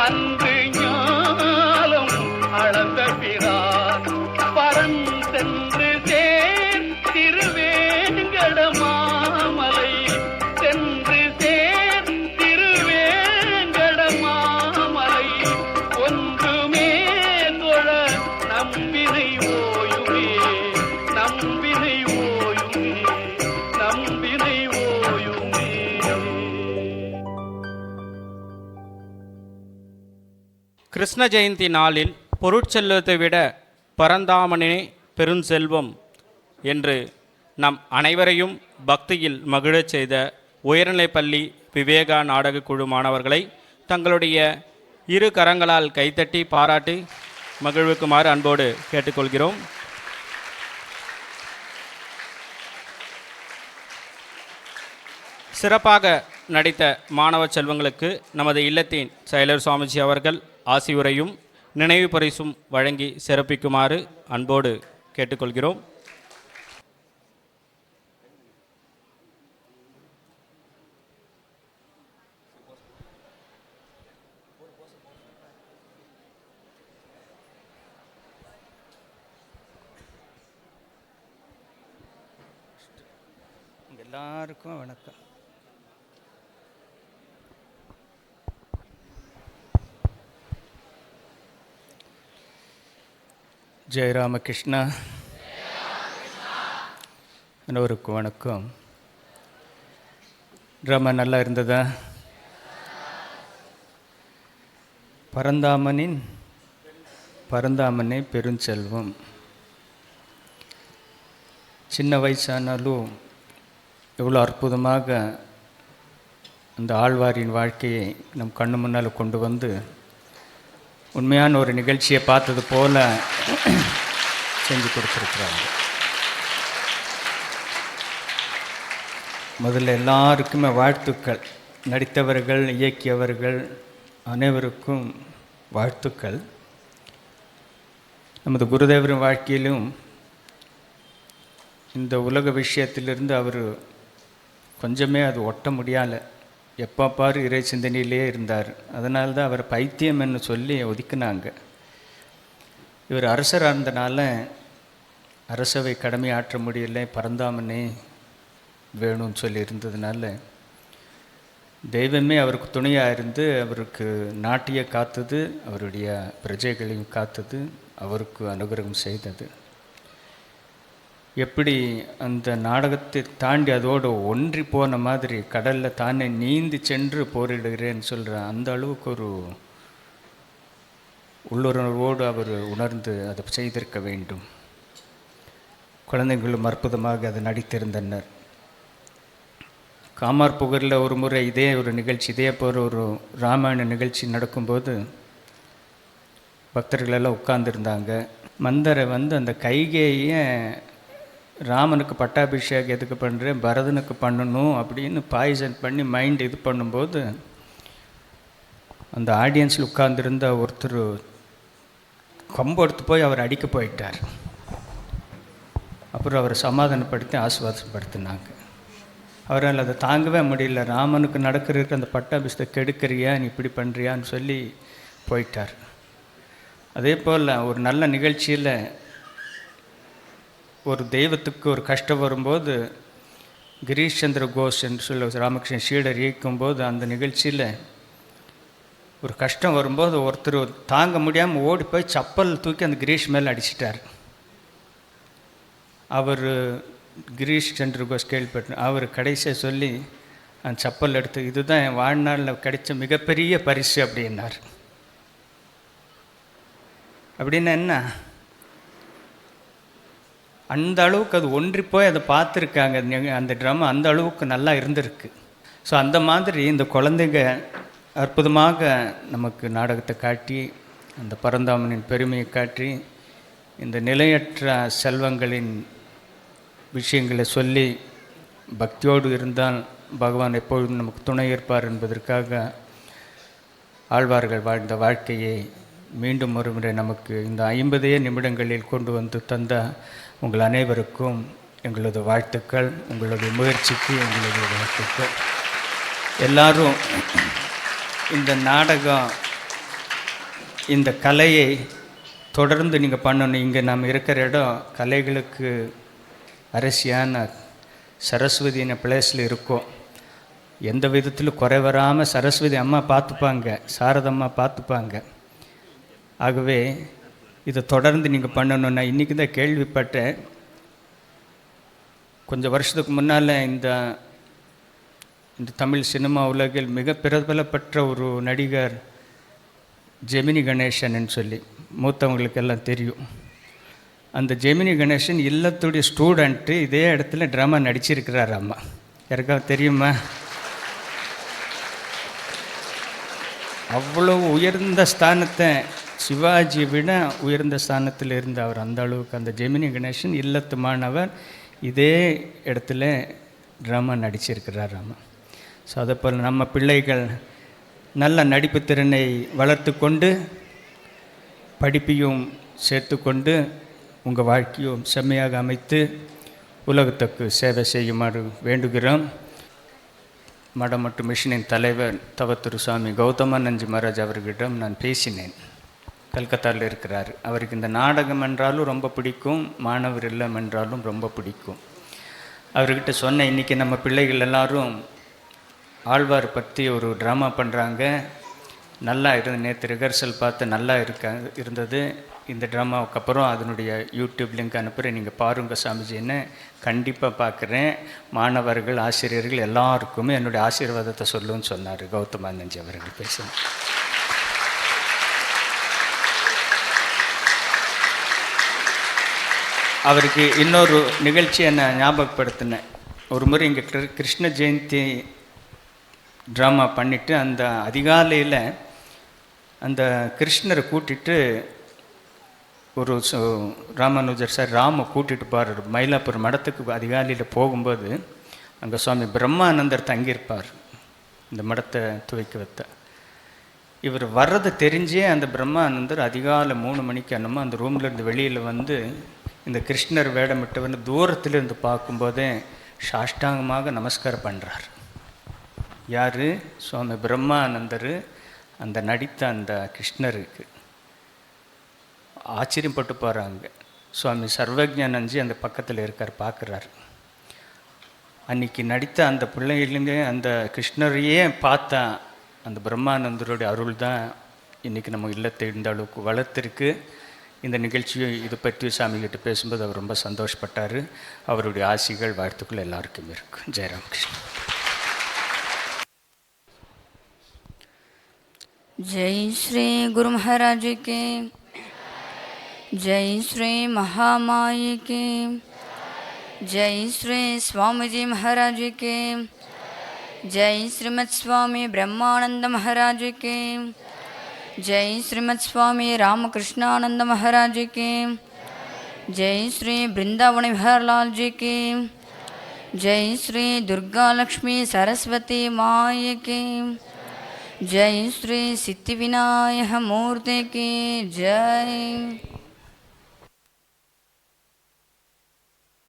அன்று ஞாலம் அளந்த பிரான். பரன் சென்று சேர் திருவேங்கடமாமலை சென்று சேர் திருவேங்கடமாமலை ஒன்றுமே தொழ நம்பினை ஓயுமே நம்பினை ஓயுமே நம்பினை ஓயுமே. கிருஷ்ண ஜெயந்தி நாளில் பொருட்செல்வத்தை விட பரந்தாமனே பெருஞ்செல்வம் என்று நம் அனைவரையும் பக்தியில் மகிழச் செய்த உயர்நிலைப்பள்ளி விவேகா நாடக குழு மாணவர்களை தங்களுடைய இரு கரங்களால் கைத்தட்டி பாராட்டி மகிழ்வுக்குமாறு அன்போடு கேட்டுக்கொள்கிறோம். சிறப்பாக நடித்த மாணவ செல்வங்களுக்கு நமது இல்லத்தின் செயலர் சுவாமிஜி அவர்கள் ஆசியுரையும் நினைவு பரிசும் வழங்கி சிறப்பிக்குமாறு அன்போடு கேட்டுக்கொள்கிறோம். எல்லாருக்கும் வணக்கம். ஜெய் ராமகிருஷ்ணா. அனைவருக்கும் வணக்கம். ட்ராமா நல்லா இருந்ததா? பரந்தாமனே பெருஞ்செல்வம். சின்ன வயசானாலும் எவ்வளோ அற்புதமாக அந்த ஆழ்வாரின் வாழ்க்கையை நம் கண்ணு முன்னால் கொண்டு வந்து உண்மையான ஒரு நிகழ்ச்சியை பார்த்தது போல செஞ்சு கொடுத்துருக்குறாங்க. முதல்ல எல்லாருக்குமே வாழ்த்துக்கள். நடித்தவர்கள், இயக்கியவர்கள் அனைவருக்கும் வாழ்த்துக்கள். நமது குருதேவரின் வாழ்க்கையிலும் இந்த உலக விஷயத்திலிருந்து அவர் கொஞ்சமே அது ஒட்ட முடியலை. எப்போ பாரு இறை சிந்தனையிலே இருந்தார். அதனால தான் அவர் பைத்தியம்னு சொல்லி ஒதுக்கினாங்க. இவர் அரசராக இருந்தனால அரசவை கடமையாற்ற முடியல, பரந்தாமனே வேணும்னு சொல்லி இருந்ததுனால தெய்வமே அவருக்கு துணையாக இருந்து அவருக்கு நாட்டையே காத்தது, அவருடைய பிரஜைகளையும் காத்தது, அவருக்கு அனுகிரகம் செய்தது. எப்படி அந்த நாடகத்தை தாண்டி அதோடு ஒன்றி போன மாதிரி கடலில் தானே நீந்தி சென்று போரிடுகிறேன்னு சொல்கிற அந்த அளவுக்கு ஒரு உள்ளுணர்வோடு அவர் உணர்ந்து அதை செய்திருக்க வேண்டும். குழந்தைகளும் அற்புதமாக அதை நடித்திருந்தனர். காமார் புகரில் ஒரு முறை இதே ஒரு நிகழ்ச்சி, இதே போல் ஒரு ராமாயண நிகழ்ச்சி நடக்கும்போது பக்தர்களெல்லாம் உட்கார்ந்துருந்தாங்க. மந்தரை அந்த கைகேயை ராமனுக்கு பட்டாபிஷேகம் எதுக்கு பண்ணுறேன், பரதனுக்கு பண்ணணும் அப்படின்னு பாய்சன் பண்ணி மைண்ட் இது பண்ணும்போது அந்த ஆடியன்ஸில் உட்கார்ந்துருந்த ஒருத்தர் கம்பு எடுத்து போய் அவர் அடிக்க போயிட்டார். அப்புறம் அவரை சமாதானப்படுத்தி ஆசுவாசப்படுத்தினாங்க. அவரால் அதை தாங்கவே முடியல. ராமனுக்கு நடக்கிறதுக்கு அந்த பட்டாபிஷத்தை கெடுக்கிறியா, நீ இப்படி பண்ணுறியான்னு சொல்லி போயிட்டார். அதே போல் ஒரு நல்ல நிகழ்ச்சியில் ஒரு தெய்வத்துக்கு ஒரு கஷ்டம் வரும்போது கிரீஷ் சந்திர கோஷ் என்று சொல்லி ராமகிருஷ்ணன் ஷீடர் இயக்கும்போது அந்த நிகழ்ச்சியில் ஒரு கஷ்டம் வரும்போது ஒருத்தர் தாங்க முடியாமல் ஓடி போய் சப்பல் தூக்கி அந்த கிரீஷ் மேலே அடிச்சிட்டார். அவர் கிரீஷ் சந்திர கோஷ் கேள்விப்பட்ட அவர் கடைசியாக சொல்லி அந்த சப்பல் எடுத்து இதுதான் என் வாழ்நாளில் கிடைச்ச மிகப்பெரிய பரிசு அப்படின்னார். அப்படின்னா என்ன, அந்த அளவுக்கு அது ஒன்றி போய் அதை பார்த்துருக்காங்க. அந்த ட்ராமா அந்த அளவுக்கு நல்லா இருந்திருக்கு. ஸோ அந்த மாதிரி இந்த குழந்தைங்க அற்புதமாக நமக்கு நாடகத்தை காட்டி அந்த பரந்தாமனின் பெருமையை காட்டி இந்த நிலையற்ற செல்வங்களின் விஷயங்களை சொல்லி பக்தியோடு இருந்தால் பகவான் எப்பொழுதும் நமக்கு துணை ஏற்பார் என்பதற்காக ஆழ்வார்கள் வாழ்ந்த வாழ்க்கையை மீண்டும் ஒருமுறை நமக்கு இந்த 50 நிமிடங்களில் கொண்டு வந்து தந்த உங்கள் அனைவருக்கும் எங்களது வாழ்த்துக்கள். உங்களுடைய முயற்சிக்கு எங்களுடைய வாழ்த்துக்கள். எல்லாரும் இந்த நாடகம், இந்த கலையை தொடர்ந்து நீங்கள் பண்ணணும். இங்கே நாம் இருக்கிற இடம் கலைகளுக்கு அரசியான சரஸ்வதின பிளேஸில் இருக்கோம். எந்த விதத்திலும் குறை வராமல் சரஸ்வதி அம்மா பார்த்துப்பாங்க, சாரதம்மா பார்த்துப்பாங்க. ஆகவே இதை தொடர்ந்து நீங்கள் பண்ணணும். நான் இன்றைக்கி தான் கேள்விப்பட்டேன். கொஞ்சம் வருஷத்துக்கு முன்னால் இந்த தமிழ் சினிமா உலகில் மிக பிரபலப்பட்ட ஒரு நடிகர் ஜெமினி கணேசன் சொல்லி மூத்தவங்களுக்கு எல்லாம் தெரியும். அந்த ஜெமினி கணேசன் இல்லத்துடைய ஸ்டூடெண்ட்டு இதே இடத்துல ட்ராமா நடிச்சிருக்கிறார். அம்மா யாருக்காவது தெரியுமா? அவ்வளவு உயர்ந்த ஸ்தானத்தை, சிவாஜியை விட உயர்ந்த ஸ்தானத்தில் இருந்த அவர். அந்த அளவுக்கு அந்த ஜெமினி கணேசன் இல்லத்து மாணவர் இதே இடத்துல ட்ராமா நடிச்சிருக்கிறார். அம்மா. ஸோ அதை போல் நம்ம பிள்ளைகள் நல்ல நடிப்பு திறனை வளர்த்து கொண்டு படிப்பையும் சேர்த்து கொண்டு உங்கள் வாழ்க்கையும் செம்மையாக அமைத்து உலகத்துக்கு சேவை செய்யுமாறு வேண்டுகிறோம். மடம் மற்றும் மிஷனின் தலைவர் தவத்திரு சுவாமி கௌதமானந்த் மகாராஜ் அவர்களிடம் நான் பேசினேன். கல்கத்தாவில் இருக்கிறார். அவருக்கு இந்த நாடகம் என்றாலும் ரொம்ப பிடிக்கும், மாணவர் இல்லம் என்றாலும் ரொம்ப பிடிக்கும். அவர்கிட்ட சொன்னேன், இன்றைக்கி நம்ம பிள்ளைகள் எல்லாரும் ஆழ்வார் பற்றி ஒரு ட்ராமா பண்ணுறாங்க, நல்லா நேற்று ரிஹர்சல் பார்த்து நல்லா இருந்தது. இந்த ட்ராமாவுக்கு அப்புறம் அதனுடைய யூடியூப் லிங்க் அனுப்புகிறேன், நீங்கள் பாருங்க சாமிஜின்னு. கண்டிப்பாக பார்க்குறேன். மாணவர்கள், ஆசிரியர்கள் எல்லாருக்குமே என்னுடைய ஆசீர்வாதத்தை சொல்லுன்னு சொன்னார் கௌதமானந்த் அவர்கள் பேசுகிறேன். அவருக்கு இன்னொரு நிகழ்ச்சியை நான் ஞாபகப்படுத்தினேன். ஒரு முறை இங்கே கிருஷ்ண ஜெயந்தி ட்ராமா பண்ணிவிட்டு அந்த அதிகாலையில் அந்த கிருஷ்ணரை கூட்டிகிட்டு ஒரு ராமானுஜர் சார் ராம கூட்டிகிட்டு போகிறார். மயிலாப்பூர் மடத்துக்கு அதிகாலையில் போகும்போது அங்கே சுவாமி பிரம்மானந்தர் தங்கியிருப்பார் இந்த மடத்தை துவைக்க வைத்த. இவர் வர்றது தெரிஞ்சே அந்த பிரம்மானந்தர் அதிகாலை 3 மணிக்கு என்னமோ அந்த ரூம்லேருந்து வெளியில் வந்து இந்த கிருஷ்ணர் வேடமிட்டவர்னு தூரத்தில் இருந்து பார்க்கும்போதே சாஷ்டாங்கமாக நமஸ்காரம் பண்ணுறார். யார்? சுவாமி பிரம்மானந்தர் அந்த நடித்த அந்த கிருஷ்ணருக்கு ஆச்சரியப்பட்டு போகிறாங்க. சுவாமி சர்வஜானந்தி அந்த பக்கத்தில் இருக்கார், பார்க்குறாரு. அன்றைக்கி நடித்த அந்த பிள்ளைகளுங்க அந்த கிருஷ்ணரையே பார்த்தா அந்த பிரம்மானந்தருடைய அருள் தான் இன்றைக்கி நம்ம இல்லத்தை இந்த அளவுக்கு வளர்த்துருக்கு. இந்த நிகழ்ச்சியை இது பற்றி சாமிகிட்ட பேசும்போது அவர் ரொம்ப சந்தோஷப்பட்டார். அவருடைய ஆசிகள் வாழ்த்துக்கள் எல்லாருக்கும் இருக்கும். ஜெயராம் கிருஷ்ணன். जय श्री गुरु महाराज के, जय श्री महामाई के, जय श्री स्वामी जी महाराज के, जय श्रीमद स्वामी ब्रह्मानंद महाराज के, जय श्रीमद स्वामी रामकृष्णानंद महाराज के, जय श्री वृंदावन विहारलाल जी के, जय श्री दुर्गा लक्ष्मी सरस्वती माय के, जय श्री सिद्धिविनायक मूर्ति की जय।